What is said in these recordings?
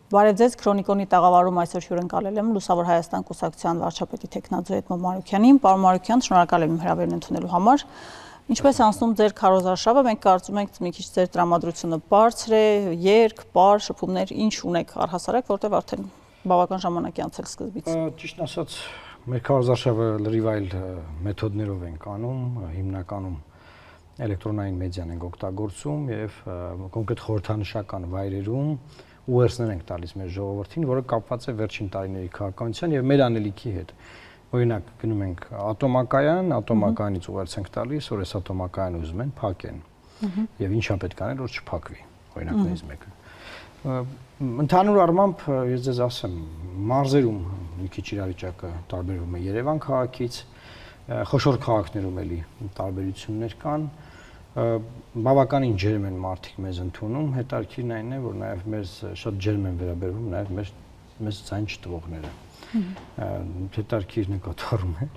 Բարև ձեզ, Քրոնիկոնի տաղավարում այսօր հյուրընկալել եմ Լուսավոր Հայաստան կուսակցության վարչապետի տեխնատու Էդմոն Մանուկյանին։ Պարոն Մանուկյան, շնորհակալ եմ հրավերն ընդունելու համար։ Ինչպես անցնում ձեր քարոզարշավը, մենք կարծում ենք մի քիչ ձեր տրամադրությունը բարձր է, երգ, պար, շփումներ, ինչ ունեք առհասարակ, որտեղ արդեն բավական ժամանակ է անցել սկզբից։ Ճիշտ ասած, մեր քարոզարշավը լրիվ այլ մեթոդներով ենք անում, հիմնականում էլեկտրոնային մեդիան ենք օգտագործում եւ կոնկրետ խորհրդանշական վայրերում ուղերձներ ենք տալիս մեր ժողովրդին, որը կապված է վերջին տարիների քաղաքականության եւ մեր անելիքի հետ։ Օրինակ գնում ենք ատոմակայան, ատոմակայանից ուղերձ ենք տալիս, որ այս ատոմակայանը ուզում են փակեն։ Եվ ինչա պետք անել, որ չփակվի։ Օրինակներից մեկը։ Ընդհանուր առմամբ ես ձեզ ասեմ, մարզերում մի քիչ իրավիճակը տարբերվում է Երևան քաղաքից, խոշոր քաղաքներում էլի տարբերություններ կան։ Բավականին ջերմ են մարդիկ մեզ ընդունում, հետաքրքիրն այն է, որ նաև մեզ շատ ջերմ են վերաբերվում նաև մեզ ցայն չտվողները։ Հետաքրքիր նկատառում է։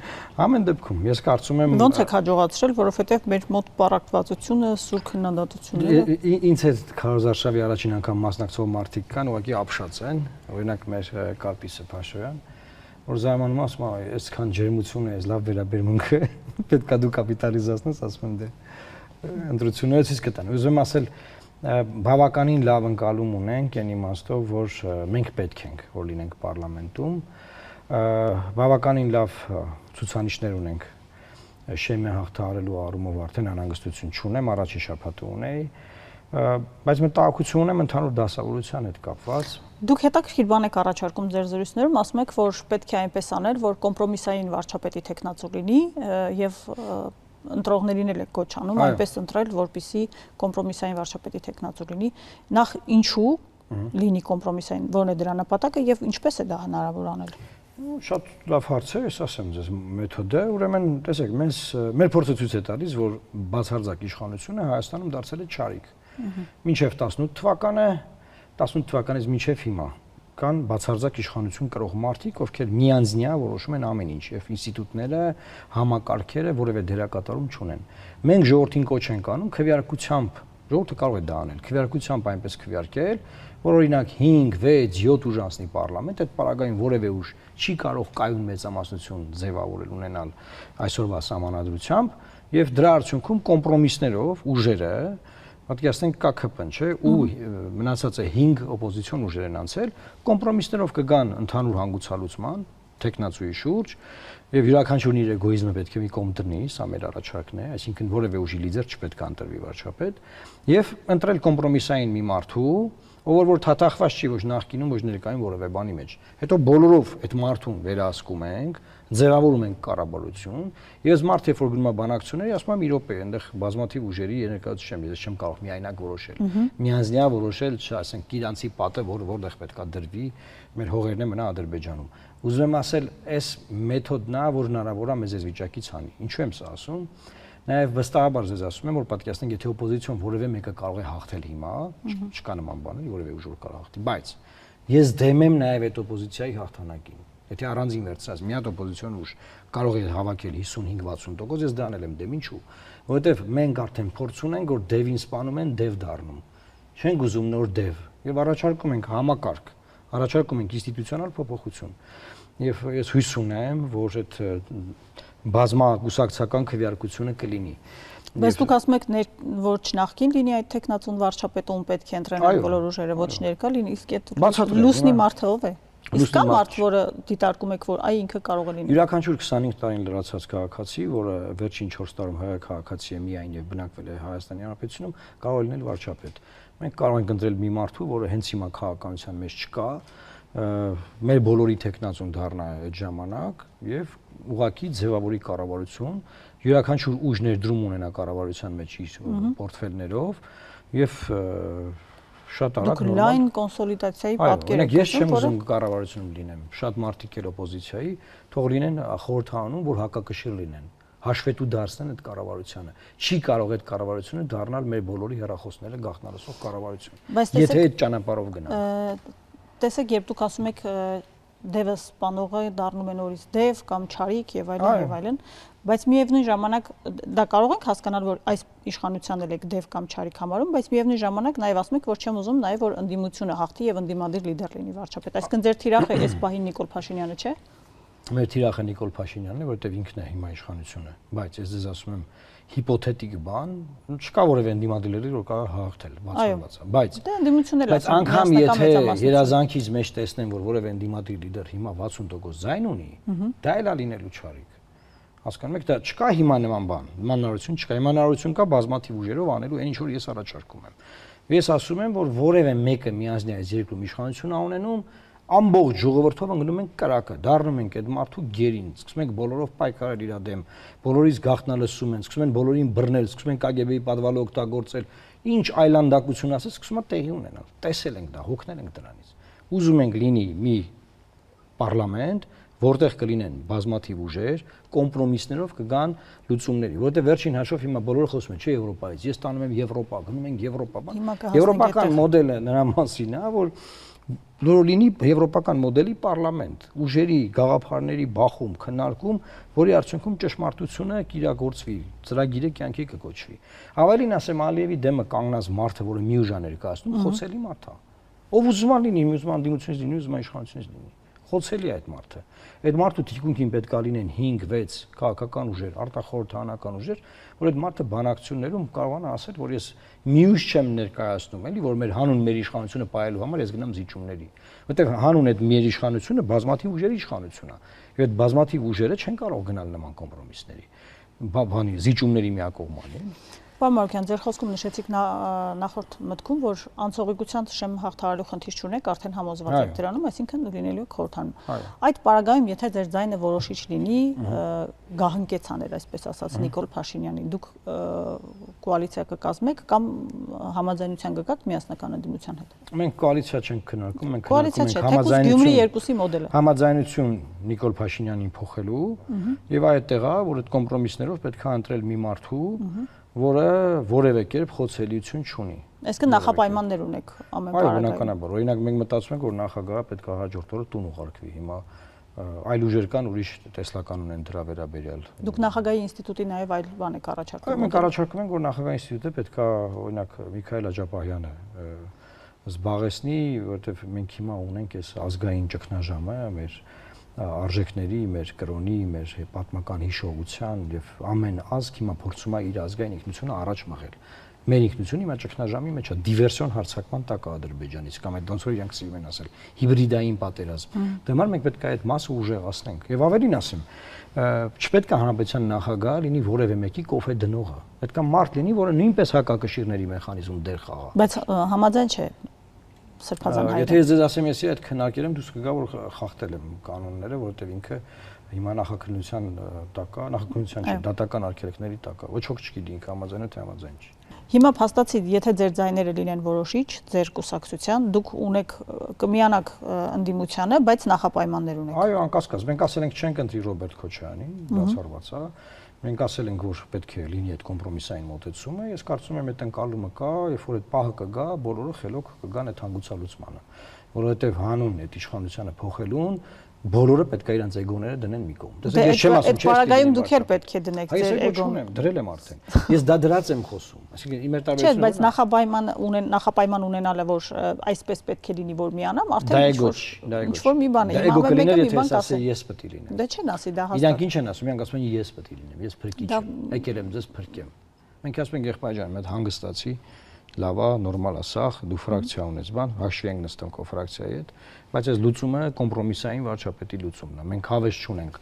Ամեն դեպքում ես կարծում եմ ոնց եք հաջողացրել, որովհետև մեր մոտ պարակտվածությունը, սուր քննադատությունները ինձ հետ քարոզարշավի առաջին անգամ մասնակցող մարդիկ կան, ուղղակի ապշած են, օրինակ մեր Կարպիսը Փաշոյան, որ զարմանում ասում է, այսքան ջերմություն է, այս լավ վերաբերմունքը, պետքա դու կապիտալիզացնես, ասում եմ դե ընտրություններից իսկ կտան։ Ուզում եմ ասել, բավականին լավ ընկալում ունենք այն իմաստով, որ մենք պետք ենք, որ լինենք պարլամենտում, բավականին լավ ցուցանիշներ ունենք շեմը հաղթահարելու առումով արդեն անհանգստություն չունեմ, առաջին շաբաթը ունեի, բայց մտահոգություն ունեմ ընդհանուր դասավորության հետ կապված։ Դուք հետաքրքիր բան եք առաջարկում ձեր զրույցներում, ասում եք, որ պետք է այնպես անել, որ կոմպրոմիսային վարչապետի տեխնատու լինի եւ ընտրողներին էլ եք կոչ անում այնպես ընտրել, որպեսզի կոմպրոմիսային վարչապետի տեխնատու լինի։ Նախ ինչու լինի կոմպրոմիսային, որն է դրա նպատակը եւ ինչպես է դա հնարավոր անել։ Շատ լավ հարց է, ես ասեմ ձեզ մեթոդը, ուրեմն տեսեք, մեր փորձը ցույց է տալիս, որ բացարձակ իշխանությունը Հայաստանում դարձել է չարիք։ Մինչև 18 թվականը, 18 թվականից մինչև հիմա կան բացարձակ իշխանություն կրող մարդիկ, ովքեր միանձնյա որոշում են ամեն ինչ, եւ ինստիտուտները, համակարգերը որևէ դերակատարում չունեն։ Մենք ժողովրդին կոչ ենք անում քվեարկությամբ, ժողովուրդը կարող է դա անել, քվեարկությամբ այնպես քվեարկել, որ օրինակ 5, 6, 7 ուժ անցնի պարլամենտ, այդ պարագային որևէ ուժ չի կարող կայուն մեծամասնություն ձևավորել ունենալ այսօրվա սահմանադրությամբ, եւ դրա արդյունքում կոմպրոմիսներով ուժերը պատկերացնենք ԿՔՊ-ն, չէ, ու մնացածը 5 օպոզիցիոն ուժեր են անցել, կոմպրոմիսներով կգան ընդհանուր հանգուցալուծման, տեխնացուի շուրջ, եւ յուրաքանչյուրն իր էգոիզմը պետք է մի կողմ դնի, սա մեր առաջարկն է, այսինքն որևէ ուժի լիդեր չպետք է ընտրվի վարչապետ, եւ ընտրել կոմպրոմիսային մի մարդու, ով որ թաթախված չի ոչ նախկինում, ոչ ներկայում որևէ բանի մեջ։ Հետո բոլորով այդ մարդուն վերահսկում ենք, ձևավորում ենք կառավարություն, եւ մարդ երբ որ գնում է բանակցությունների, ասում եմ՝ իրոք է, այնտեղ բազմաթիվ ուժերի ներկայացում եմ, ես չեմ կարող միայնակ որոշել։ Միանձնյա որոշել, ասենք, իրանցի պատը, որտեղ պետքա դրվի, մեր հողերն է մնա Ադրբեջանում։ Ուզում եմ ասել, այս մեթոդն է, որ հնարավոր է մեզ այս վիճակից հանի։ Ինչու եմ սա ասում։ Նաև վստահաբար ձեզ ասում եմ, որ պատկերացնենք, եթե օպոզիցիոն որևէ մեկը կարող է հաղթել հիմա, չկա նման բան, որևէ ուժ որ կարող հաղթի, բայց ես դեմ եմ նաև այդ օպոզիցիայի հաղթանակին։ Եթե առանձին վերցած մի հատ օպոզիցիոն ուժ կարող է հավաքել 50-60%, ես դա անել եմ դեմ, ինչու։ Որովհետև մենք արդեն փորձ ունենք, որ դևին սպանում են, դև դառնում։ Չենք ուզում նոր դև եւ առաջարկում ենք համակարգ, առաջարկում ենք ինստիտուցիոնալ փոփոխություն։ Եվ ես հույս ունեմ, որ այդ բազմակուսակցական քվեարկությունը կլինի։ Բայց դուք ասում եք, որ չնախկին լինի այդ տեխնատուն վարչապետում պետք է ընտրեն բոլոր ուժերը, ոչ ներկա լինի, իսկ այդ լուսնի մարդը ով է։ Իսկ կա մարդ, որը դիտարկում եք, որ այ ինքը կարող է լինել։ Յուրաքանչյուր 25 տարին լրացած քաղաքացի, որը վերջին 4 տարում հայ քաղաքացի է միայն եւ բնակվել է Հայաստանի Հանրապետությունում, կարող է լինել վարչապետ։ Մենք կարող ենք ընտրել մի մարդու, որը հենց հիմա քաղաքականության մեջ չկա, մեր բոլորի տեխնացուն դառնա այդ ժամանակ եւ ուղղակի ձևավորի կառավարություն, յուրաքանչյուր ուժ ներդրում ունենա կառավարության մեջ իր պորտֆելներով եւ շատ արագ լայն կոնսոլիդացիայի պատկեր եք։ Ես չեմ ուզում կառավարությունում լինեմ, շատ մարդիկ էլ օպոզիցիայի, թող լինեն խորհրդանում, որ հակակշիռ լինեն, հաշվետու դարձնեն այդ կառավարությանը։ Չի կարող այդ կառավարությունը դառնալ մեր բոլորի հեռախոսները գաղտնալսող կառավարություն։ Եթե այդ ճանապարհով գնանք։ Տեսեք, երբ դուք ասում եք դևը սպանողը դառնում են օրից դև կամ չարիք եւ այլն, բայց միևնույն ժամանակ դա կարող ենք հասկանալ, որ այս իշխանությանն էլ եք դև կամ չարիք համարում, բայց միևնույն ժամանակ նաեւ ասում եք, որ չեմ ուզում նաեւ որ ընդդիմությունը հաղթի եւ ընդդիմադիր լիդեր լինի վարչապետ։ Այսինքն ձեր թիրախը այս պահին Նիկոլ Փաշինյանը չէ։ Մեր թիրախը Նիկոլ Փաշինյանն է, որովհետեւ ինքն է հիմա իշխանությունը, բայց ես ձեզ ասում եմ հիպոթետիկ բան, չկա որևէ ընդդիմադիրների որ կարող հաղթել, բացառված, բայց դա ընդդիմությունն էլ բայց անգամ եթե երազանքից մեջ տեսնեն, որ որևէ ընդդիմադիր լիդեր հիմա 60% ձայն ունի, դա էլ է լինելու չարիք։ Հասկանում եք, դա չկա հիմա նման բան, մանարություն չկա, մանարություն կա բազմաթիվ ուժերով անելու այն ինչ որ ես առաջարկում եմ։ Ես ասում եմ, որ որևէ մեկը միանձնի այս երկրում իշխանություն ունենում, ամբողջ ժողովրդով ընկնում ենք կրակը, դառնում ենք այդ մարդու գերին, սկսում ենք բոլորով պայքարել իր դեմ, բոլորից գաղտնալսում են, սկսում են բոլորին բռնել, սկսում են KGB-ի պատվալը օգտագործել, ինչ այլանդակություն ասես, սկսում է տեղի ունենալ։ Տեսել ենք դա, հոգնել ենք դրանից։ Ուզում ենք լինի մի պարլամենտ, որտեղ կլինեն բազմաթիվ ուժեր, կոմպրոմիսներով կգան լուծումների, որովհետև վերջին հաշվով հիմա բոլորը խոսում են, չէ Եվրոպայից, ես տանում եմ Եվրոպա, գնում ենք Եվրոպա, եվրոպական մոդելը նրա մասին է, որ նոր լինի եվրոպական մոդելի պարլամենտ, ուժերի, գաղափարների բախում, քննարկում, որի արդյունքում ճշմարտությունը կիրագործվի, ծրագիրը կյանքի կկոչվի։ Ավելին ասեմ, Ալիևի դեմը կանգնած մարդը, որը մի ուժ է ներկայացնում, խոցելի մարդ է։ Ով ուզում է լինի, ուզում է անդիմությունից լինի, ուզում է իշխանությունից լինի։ Խոցելի է այդ մարդը։ Այդ մարդու թիկունքին պետք է լինեն 5-6 քաղաքական ուժեր, արտախորհրդանական ուժեր, որ այդ մարդը բանակցություններում կարողանա ասել, որ ես մի ուժ չեմ ներկայացնում, էլի, որ մեր հանուն մեր իշխանությունը պահելու համար ես գնամ զիջումների։ Որտեղ հանուն այդ մեր իշխանությունը բազմաթիվ ուժերի իշխանություն է։ Եվ այդ բազմաթիվ ուժերը չեն կարող գնալ նման կոմպրոմիսների։ Բանի զիջումների միակողմանի։ Պարոն Մարուկյան, ձեր խոսքում նշեցիք նախորդ մտքում, որ անցողիկության շեմ հաղթահարելու խնդիր չունեք, արդեն համոզված եք դրանում, այսինքն լինելու եք խորհրդանում։ Այդ պարագայում, եթե ձեր ձայնը որոշիչ լինի, գահընկեցաներ, այսպես ասած, Նիկոլ Փաշինյանին, դուք կոալիցիա կկազմեք կամ համաձայնության կգաք միասնական ընդդիմության հետ։ Մենք կոալիցիա չենք քննարկում, մենք քննարկում ենք համաձայնություն Նիկոլ Փաշինյանին փոխելու եւ այդտեղ է, որ այդ կոմպրոմիսներով պետք է ընտրել մի մարդու, որը որևէ կերպ խոցելիություն չունի։ Այսինքն նախապայմաններ ունեք ամեն պարագայում։ Այո, բնականաբար։ Օրինակ մենք մտածում ենք, որ նախագահը պետք է հաջորդ օրը տուն ուղարկվի։ Հիմա այլ ուժեր կան, ուրիշ տեսլական ունեն դրա վերաբերյալ։ Դուք նախագահի ինստիտուտի նաև այլ բան եք առաջարկում։ Մենք առաջարկում ենք, որ նախագահի ինստիտուտը պետք է օրինակ Միքայել Աջապահյանը զբաղեցնի, որովհետև մենք հիմա ունենք այս ազգային ճգնաժամը մեր արժեքների, մեր կրոնի, մեր պատմական հիշողության եւ ամեն ազգ հիմա փորձում է իր ազգային ինքնությունը առաջ մղել։ Մեր ինքնությունը հիմա ճգնաժամի մեջ է, դիվերսիոն հարձակման տակ է Ադրբեջանից կամ այդ ոնց որ իրանք սիրում են ասել, հիբրիդային պատերազմ։ Դե համար մենք պետք է այդ մասը ուժեղացնենք։ Եվ ավելին ասեմ, չպետք է հանրապետության նախագահը լինի որևէ մեկի կոֆե դնողը։ Պետք է մարդ լինի, որը նույնպես հակակշիռների մեխանիզմ դեր խաղա։ Բայց համաձայն չէ Սրբազան հայրը։ Եթե ես ձեզ ասեմ, ես այդ քննարկել եմ, դուք կգա որ խախտել եմ կանոնները, որովհետև ինքը հիմա նախաքննության տակ է, նախաքննության չէ, դատական արգելքների տակ է։ Ոչ ոք չգիտի ինքը համաձայն է թե համաձայն չի։ Հիմա փաստացի, եթե ձեր ձայները լինեն որոշիչ, ձեր կուսակցության, դուք ունեք կմիանաք ընդդիմությանը, բայց նախապայմաններ ունեք։ Այո, անկասկած, մենք ասել ենք չենք ընտրի Ռոբերտ Քոչարյանին, բացառված է։ Մենք ասել ենք, որ պետք է լինի այդ կոմպրոմիսային մոտեցումը, ես կարծում եմ այդ ընկալումը կա, երբ որ այդ պահը կգա, բոլորը խելոք կգան այդ հանգուցալուծմանը, որովհետև հանուն այդ իշխանությանը փոխելուն բոլորը պետք է իրենց էգոները դնեն մի կողմ։ Տեսեք, ես չեմ ասում, չէ՞, պարագայում դուք էլ պետք է դնեք ձեր էգոն։ Դրել եմ արդեն։ Ես դա դրած եմ խոսում։ Այսինքն իմ տարբերությունը։ Չէ, բայց նախապայման ունենալը, որ այսպես պետք է լինի, որ միանամ, արդեն ինչ որ մի բան է։ Հիմա մեկը մի բան կասի, ես պետք է լինեմ։ Դե չեն ասի, դա հաստատ։ Իրանք ինչ են ասում, իրանք ասում են ես պետք է լինեմ, ես փրկիչ եմ։ Եկել եմ ձեզ փրկեմ։ Մենք ասում ենք եղբայր ջան, մենք հանգստացի լավա, նորմալ է, սախ, դու ֆրակցիա ունես, բան, հաշվի ենք նստում քո ֆրակցիայի հետ, բայց այս լուծումը կոմպրոմիսային վարչապետի լուծումն է։ Մենք հավես չունենք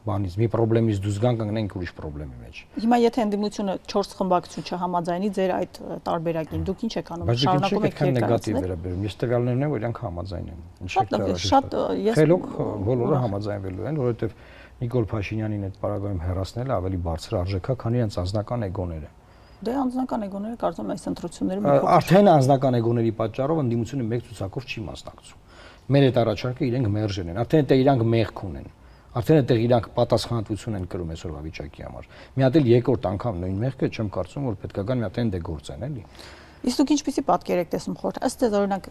բանից, մի խնդրից դուրս գանք ընկնենք ուրիշ խնդրի մեջ։ Հիմա եթե ընդդիմությունը 4 խմբակցություն չհամաձայնի ձեր այդ տարբերակին, դուք ինչ եք անում, շարունակում եք ներկայացնել։ Վերաբերում։ Ես տվյալներն եմ, որ իրանք համաձայն են։ Շատ խելոք բոլորը համաձայնվելու են, որովհետև Նիկոլ Փաշինյանին այդ պարագայում հեռացնելը ավելի բարձր արժեք է, քան իրենց անձնական էգոները։ Դե անձնական էգոները կարծում եմ այս ընտրությունները արդեն անձնական էգոների պատճառով ընդդիմությունը մեկ ցուցակով չի մասնակցում։ Մեր այդ առաջարկը իրենք մերժեն են, արդեն դա իրանք մեղք ունեն։ Արդեն այդտեղ իրանք պատասխանատվություն են կրում այսօրվա վիճակի համար։ Մի հատ էլ երկրորդ անգամ նույն մեղքը չեմ կարծում որ պետք է գան մի հատ դե գործեն էլի։ Իսկ դուք ինչպեսի պատկեր եք տեսնում խորհրդ։ Ըստ ձեզ օրինակ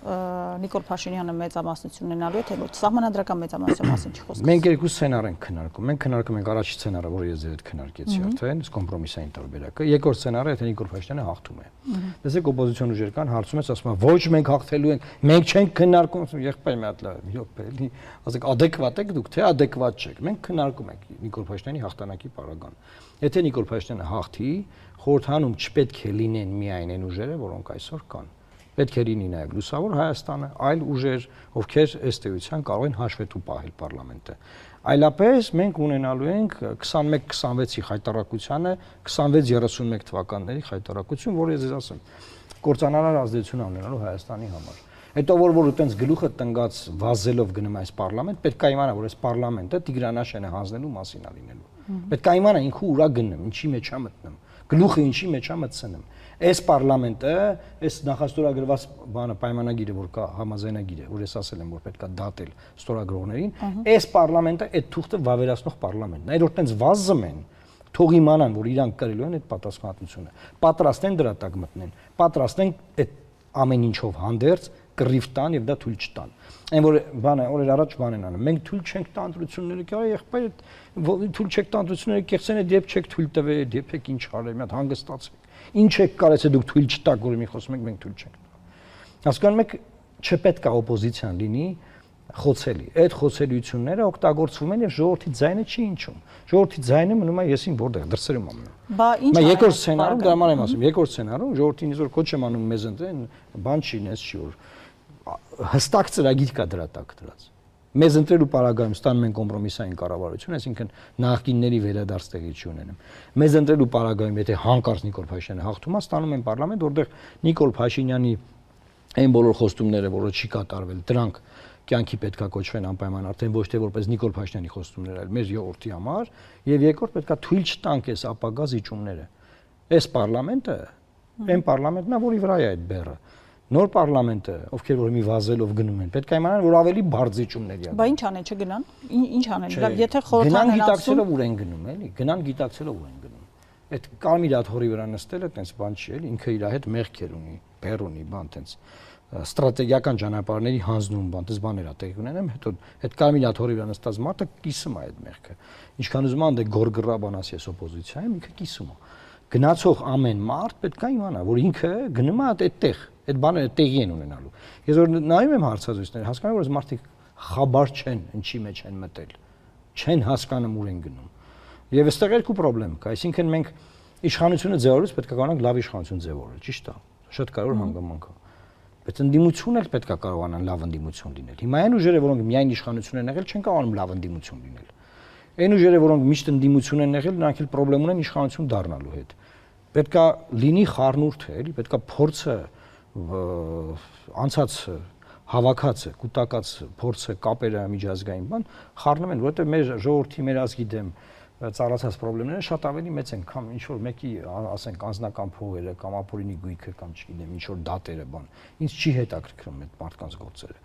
Նիկոլ Փաշինյանը մեծամասնություն ունենալու է, թե ոչ սահմանադրական մեծամասնության մասին չի խոսքը։ Մենք երկու սցենար ենք քննարկում։ Մենք քննարկում ենք առաջի սցենարը, որը ես ձեր հետ քննարկեցի արդեն, կոմպրոմիսային տարբերակը։ Երկրորդ սցենարը, եթե Նիկոլ Փաշինյանը հաղթում է։ Տեսեք, օպոզիցիոն ուժեր կան, հարցում ես, ասում են, ոչ մենք հաղթելու ենք, մենք չենք քննարկում, եղբայր մի հատ լավ, ասեք adekvat եք դուք, թե adekvat չեք։ Մենք քննարկում ենք Նիկոլ Փաշինյանի հաղթանակի պարագան։ Եթե Նիկոլ Փաշինյանը հաղթի, խորհրդանում չպետք է լինեն միայն այն ուժերը, որոնք այսօր կան։ Պետք է լինի նաև Լուսավոր Հայաստանը, այլ ուժեր, ովքեր ըստ էության կարող են հաշվետու պահել պարլամենտը։ Այլապես մենք ունենալու ենք 21-26-ի խայտարակությանը 26-31 թվականների խայտարակություն, որը ես ասեմ, կործանարար ազդեցություն ունենալու Հայաստանի համար։ Հետո որ այտենց գլուխը տնգած վազելով գնում այս պարլամենտ, պետք է իմանա, որ այս պարլամենտը Տիգրանաշենը հանձնելու մասին է լինելու։ Պետք է իմանա ինքը ուրա գնում, ինչի մեջ է մտնում, գլուխը ինչի մեջ է մտցնում։ Այս պարլամենտը, այս նախաստորագրված բանը պայմանագիրը, որ կա համաձայնագիրը, որ ես ասել եմ, որ պետք է դատել ստորագրողներին, այս պարլամենտը այդ թուղթը վավերացնող պարլամենտն է։ Այդ որ տենց վազում են, թող իմանան, որ իրանք կրելու են այդ պատասխանատվությունը։ Պատրաստ են դրա տակ մտնեն, պատրաստ են այդ ամեն ինչով հանդերձ կռիվ տան եւ դա թույլ չտան։ Այն որ բանը օրեր առաջ բան են անում։ Մենք թույլ չենք տա ընտրությունները, կարա եղբայր թույլ չեք տա ընտրությունները, կեղծեն այդ երբ չեք թույլ տվել, այդ երբ եք ինչ արել, մի հատ հանգստացեք։ Ինչ եք կարեց է դուք թույլ չտաք, որ մի խոսում եք, մենք թույլ չենք տա։ Հասկանում եք, չպետք է օպոզիցիան լինի խոցելի։ Այդ խոցելիությունները օգտագործվում են եւ ժողովրդի ձայնը չի հնչում։ Ժողովրդի ձայնը մնում է եսին որտեղ դրսերում ամնում։ Բա ինչ է։ Երկրորդ սցենարում դրա համար եմ ասում, երկրորդ սցենարում ժողովրդին իզոր կոչ եմ անում մեզ ընտրեն, բան չի, նես չի որ հստակ ծրագիր կա դրա տակ դրած։ Մեզ ընտրելու պարագայում ստանում են կոմպրոմիսային կառավարություն, այսինքն նախկինների վերադարձ տեղի չունենեմ։ Մեզ ընտրելու պարագայում, եթե հանկարծ Նիկոլ Փաշինյանը հաղթում է, ստանում են պարլամենտ, որտեղ Նիկոլ Փաշինյանի այն բոլոր խոստումները, որը չի կատարվել, դրանք կյանքի պետքա կոչվեն անպայման արդեն ոչ թե որպես Նիկոլ Փաշինյանի խոստումներ, այլ մեր ժողովրդի համար, եւ երկրորդ պետքա թույլ չտանք այս ապագա զիջումները։ Այս պարլամենտը, այն պարլամենտն է, որի վրա է այդ բեռը։ Նոր պարլամենտը, ովքեր որ մի վազելով գնում են, պետք է իմանան, որ ավելի բարձ զիջումներ յա։ Բա ինչ անեն, չգնան։ Ինչ անեն։ Եթե խորհրդան են գիտակցելով ուր են գնում, էլի, գնան գիտակցելով ուր են գնում։ Այդ կարմիր աթոռի վրա նստելը տենց բան չի, էլի, ինքը իր հետ մեղքեր ունի, բեռ ունի, բան տենց ստրատեգիական ճանապարհների հանձնում բան, դες բաներ է տեղի ունենում, հետո այդ կարմիր աթոռի վրա նստած մարդը կիսում է այդ մեղքը։ Ինչքան ուզում ան դե գորգռա բան ասի ես օպոզիցիայում, ինքը կիսում է։ Գնացող ամեն մարդ պետք է իմանա, որ ինքը գնում է այդտեղ, այդ բաները տեղի են ունենալու։ Ես որ նայում եմ հարցազրույցները, հասկանում եմ, որ մարդիկ խաբար չեն, ինչի մեջ են մտել, չեն հասկանում ուր են գնում։ Եվ այստեղ երկու խնդրեմ կա, այսինքն մենք իշխանությունը ձևավորելուց պետք է կարողանանք լավ իշխանություն ձևավորել, ճիշտ է։ Շատ կարևոր հանգամանք է։ Բայց ընդդիմությունն էլ պետք է կարողանան լավ ընդդիմություն լինել։ Հիմա այն ուժերը, որոնք միայն իշխանություն են եղել, չեն կարողանում լավ ընդդիմություն լինել։ Այն ուժերը, որոնք միշտ ընդդիմություն են եղել, նրանք էլ խնդրեմ ունեն իշխանություն դառնալու հետ։ Պետք է լինի խառնուրդը, էլի, պետք է փորձը անցած հավաքածը, կուտակած փորձը, կապերը միջազգային բան խառնվեն, որովհետև մեր ժողովրդի մեր ազգի դեմ ծառացած խնդիրները շատ ավելի մեծ են, քան ինչ որ մեկի, ասենք, անձնական փողերը կամ ապօրինի գույքը կամ չգիտեմ, ինչ որ դատերը բան։ Ինձ չի հետաքրքրում այդ մարդկանց գործերը։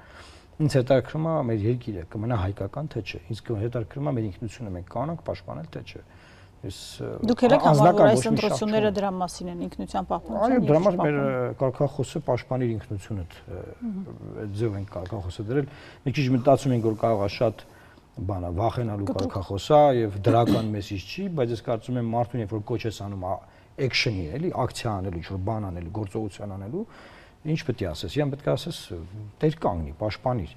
Ինձ հետաքրքրում է մեր երկիրը, կմնա հայկական թե չէ։ Ինձ հետաքրքրում է մեր ինքնությունը մենք կանանք պաշտպանել թե չէ։ Դուք եք համարում, որ այս ընտրությունները դրա մասին են, ինքնության պահպանության։ Այո, դրա համար մեր կարգախոսը պաշտպանիր ինքնությունդ, այդ ձև են կարգախոսը դրել։ Մի քիչ մտածում ենք, որ կարող է շատ բանա վախենալու կարգախոս է եւ դրական մեսիջ չի, բայց ես կարծում եմ մարդուն, երբ որ կոչ ես անում action-ի, էլի, ակցիա անելու, ինչ որ բան անելու, գործողություն անելու, ինչ պետք է ասես, իան պետք է ասես դեր կանգնի, պաշտպանիր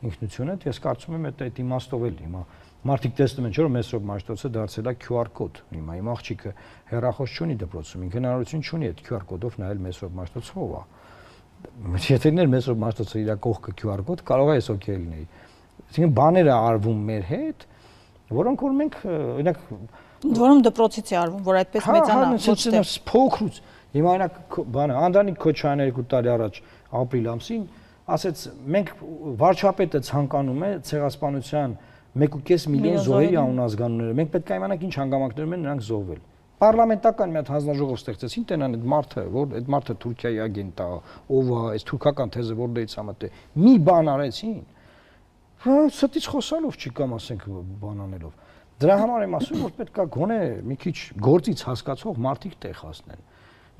ինքնությունդ, ես կարծում եմ այդ իմաստով էլ հիմա մարդիկ տեսնում են, չէ՞ որ Մեսրոպ Մաշտոցը դարձել է QR կոդ, հիմա իմ աղջիկը հեռախոս չունի դպրոցում, ինքը հնարավորություն չունի այդ QR կոդով նայել Մեսրոպ Մաշտոցը ով է։ Եթե ներ Մեսրոպ Մաշտոցը իր կողքը QR կոդ, կարող է էս օքեյ լինի։ Այսինքն բաներ է արվում մեր հետ, որոնք որ մենք օրինակ որում դպրոցից է արվում, որ այդպես մեծանա, ոչ թե փոքրուց։ Հիմա օրինակ բանը Անդրանիկ Քոչարյանը 2 տարի առաջ ապրիլ ամսին ասեց մենք վարչապետը ցանկանում է ցեղասպանության 1.5 միլիոն զոհերի անունազգանունները։ Մենք պետք է իմանանք ինչ հանգամանքներում են նրանք զոհվել։ Պարլամենտական մի հատ հանձնաժողով ստեղծեցին, տենան այդ մարդը, որ այդ մարդը Թուրքիայի ագենտ է, ով է, այս թուրքական թեզը որտեղից է մտել։ Մի բան արեցին։ Հա, ստից խոսալով չի կամ ասենք բան անելով։ Դրա համար եմ ասում, որ պետք է գոնե մի քիչ գործից հասկացող մարդիկ տեղ հասնեն։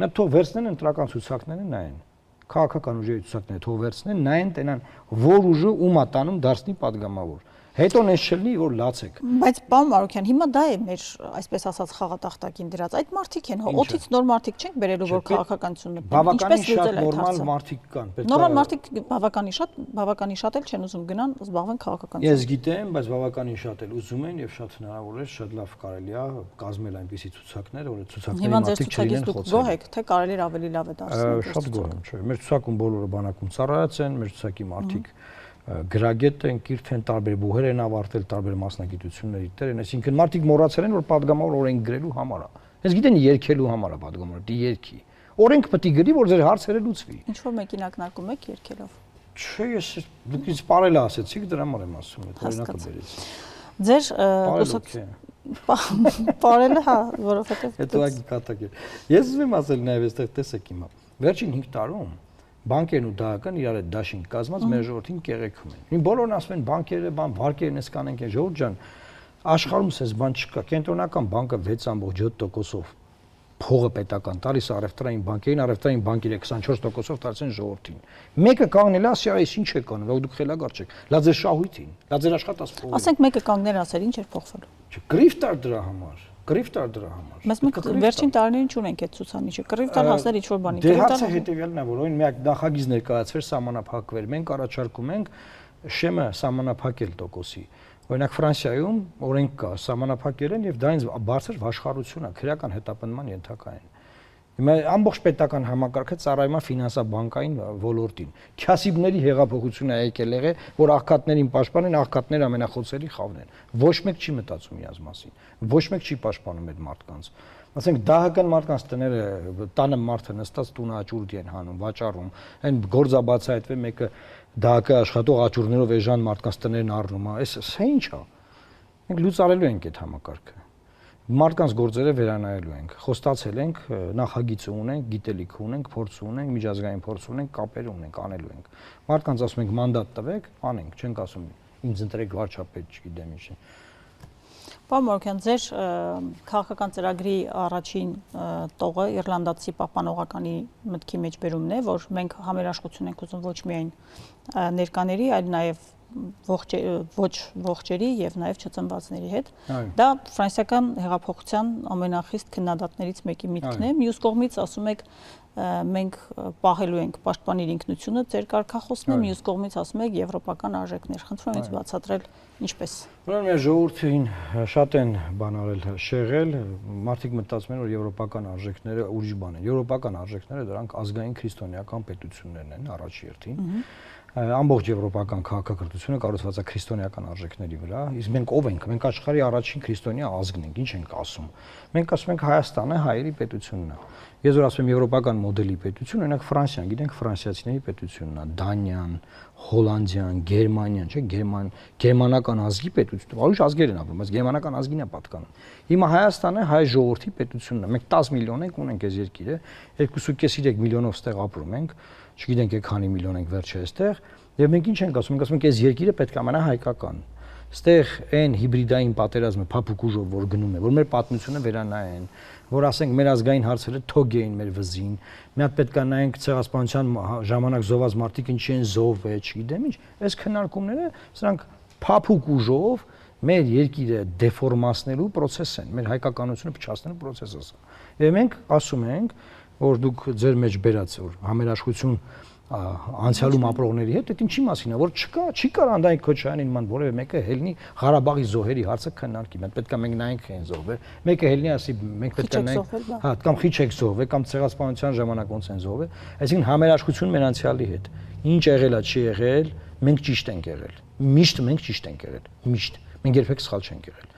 Մենք թող վերցնեն ընտրական ցուցակները նայեն։ Քաղաքական ուժերի ցուցակները թող վերցնեն, նայեն, տենան որ ուժը ում է տանում դարձնի падգամավոր։ Հետո նես չլինի որ լացեք։ Բայց պարոն Մարուկյան, հիմա դա է մեր, այսպես ասած, խաղատախտակին դրած։ Այդ մարդիկ են, օդից նոր մարդիկ չենք բերելու, որ քաղաքականությունը բավականին շատ նորմալ մարդիկ կան։ Նորմալ մարդիկ բավականին շատ էլ չեն ուզում գնան զբաղվեն քաղաքականությամբ։ Ես գիտեմ, բայց բավականին շատ էլ ուզում են եւ շատ հնարավոր է, շատ լավ կարելի է կազմել այնպիսի ցուցակներ, որ ցուցակների մարդիկ չլինեն խոցել։ Գոհ եք, թե կարելի է ավելի լավ է դարձնել։ Շատ գոհ եմ, չէ։ Մեր ցուցակում բոլորը բանակում ծառայած են, մեր ցուցակի մարդիկ գրագետ են, կիրթ են, տարբեր բուհեր են ավարտել, տարբեր մասնագիտությունների տեր են, այսինքն մարդիկ մոռացել են, որ падգամավոր օրենք գրելու համար է։ Հենց գիտեն երկելու համար է падգամավորը, դի երկի։ Օրենք պետք է գրի, որ ձեր հարցերը լուծվի։ Ինչ որ մեկին ակնարկում եք երկելով։ Չէ, ես դուք ինձ պարել ասեցիք, դրա համար եմ ասում, այդ օրինակը բերեցի։ Ձեր պարելը, հա, որովհետև Հետո ագի կատակ է։ Ես ուզում եմ ասել նաև այստեղ տեսեք հիմա։ Վերջին 5 տարում բանկերն ու դահական իրար հետ դաշինք կազմած մեր ժողովրդին կեղեքում են։ Ինչ բոլորն ասում են բանկերը, վարկերն էս կանենք են, ժողովուրդ ջան, աշխարհում sense բան չկա։ Կենտրոնական բանկը 6.7%-ով փողը պետական տալիս առևտրային բանկերին, առևտրային բանկերը 24%-ով տալիս են ժողովրդին։ Մեկը կանգնել է, ասի, այս ինչ է կանում, որ դուք խելագար չեք։ Լա ձեր շահույթին, լա ձեր աշխատած փողը։ Ասենք մեկը կանգնել ասել, ինչ էր փոխվելու։ Գրիֆտ ար դրա համար։ Գրիֆտ ար դրա համար։ Բայց մենք վերջին տարիներին չունենք այդ ցուցանիշը։ Գրիֆտ ար հասնել ինչ որ բանի։ Դե հարցը հետեւյալն է, որ օրին միակ նախագիծ ներկայացվեր սահմանափակվեր։ Մենք առաջարկում ենք շեմը սահմանափակել տոկոսի։ Օրինակ Ֆրանսիայում օրենք կա սահմանափակել են եւ դա ինձ բարձր աշխարհություն է, քրեական հետապնդման ենթակա են։ Հիմա ամբողջ պետական համակարգը ծառայում է ֆինանսաբանկային ոլորտին։ Քյասիբների հեղափոխությունը եկել է, որ աղքատներին պաշտպանեն, աղքատները ամենախոցելի խավն են։ Ոչ մեկ չի մտածում իրաց մասին։ Ոչ մեկ չի պաշտպանում այդ մարդկանց։ Ասենք դահական մարդկանց տները տանը մարդը նստած տունը աճուրդի են հանում, վաճառում։ Այն գործաբացայտվե մեկը դահակը աշխատող աճուրներով էժան մարդկանց տներն առնում է։ Սա ինչ է։ Մենք լուծարելու ենք այդ համակարգը։ Մարդկանց գործերը վերանայելու ենք, խոստացել ենք, նախագիծ ունենք, գիտելիք ունենք, փորձ ունենք, միջազգային փորձ ունենք, կապեր ունենք, անելու ենք։ Մարդկանց ասում ենք մանդատ տվեք, անենք, չենք ասում ինձ ընտրեք վարչապետ, չգիտեմ ինչ։ Պարոն Մարուկյան, ձեր քաղաքական ծրագրի առաջին տողը իռլանդացի պահպանողականի մտքի մեջ բերումն է, որ մենք համերաշխություն ենք ուզում ոչ միայն ներկաների, այլ նաև ողջերի եւ նաեւ չծնվածների հետ։ Դա ֆրանսիական հեղափոխության ամենախիստ քննադատներից մեկի միտքն է։ Մյուս կողմից ասում եք մենք պահելու ենք պաշտպանիր ինքնությունը, ձեր կարգախոսն է, մյուս կողմից ասում եք եվրոպական արժեքներ։ Խնդրում եմ ինձ բացատրել ինչպես։ Ուրեմն մեր ժողովրդին շատ են բան արել, շեղել, մարդիկ մտածում են, որ եվրոպական արժեքները ուրիշ բան են։ Եվրոպական արժեքները դրանք ազգային քրիստոնեական պետություններն են առաջ երթին։ Ամբողջ եվրոպական քաղաքակրթությունը կառուցված է քրիստոնեական արժեքների վրա, իսկ մենք ով ենք, մենք աշխարհի առաջին քրիստոնյա ազգն ենք, ինչ ենք ասում։ Մենք ասում ենք Հայաստանը հայերի պետությունն է։ Ես որ ասում եմ եվրոպական մոդելի պետություն, օրինակ Ֆրանսիան, գիտենք ֆրանսիացիների պետությունն է, Դանիան, Հոլանդիան, Գերմանիան, չէ՞, գերմանական ազգի պետություն, ուրիշ ազգեր են ապրում, բայց գերմանական ազգին է պատկանում։ Հիմա Հայաստանը հայ ժողովրդի պետությունն է։ Մենք 10 միլիոն ենք, ունենք այս երկիրը, 2.5-3 միլիոնով ստեղ ապրում ենք, չգիտենք քանի միլիոն ենք վերջը այստեղ, եւ մենք ինչ ենք ասում, մենք ասում ենք այս երկիրը պետք է ամենահայկական։ Ստեղ այն հիբրիդային պատերազմը փափուկ ուժով որ գնում է, որ մեր պատմությունը վերանայեն, որ ասենք մեր ազգային հարցերը թոգ էին մեր վզին, մի հատ պետք է նայենք ցեղասպանության ժամանակ զոհված մարդիկ ինչի են զոհվել, չգիտեմ ինչ, այս քննարկումները սրանք փափուկ ուժով մեր երկիրը դեֆորմացնելու process են, մեր հայկականությունը փչացնելու process է։ Եվ մենք ասում ենք, որ դուք ձեր մեջ բերած որ համերաշխություն անցյալում ապրողների հետ, այդ ինչի մասին է, որ չկա, չի կարող Անդրանիկ Քոչարյանին ման որևէ մեկը հելնի Ղարաբաղի զոհերի հարցը քննարկի։ Մենք պետք է մենք նայենք այն զոհվել։ Մեկը հելնի ասի, մենք պետք է նայենք, հա, կամ խիչ եք զոհվել, կամ ցեղասպանության ժամանակ ոնց են զոհվել։ Այսինքն համերաշխություն մեր անցյալի հետ։ Ինչ եղել է, չի եղել, մենք ճիշտ ենք եղել։ Միշտ մենք ճիշտ ենք եղել։ Միշտ։ Մենք երբեք սխալ չենք եղել։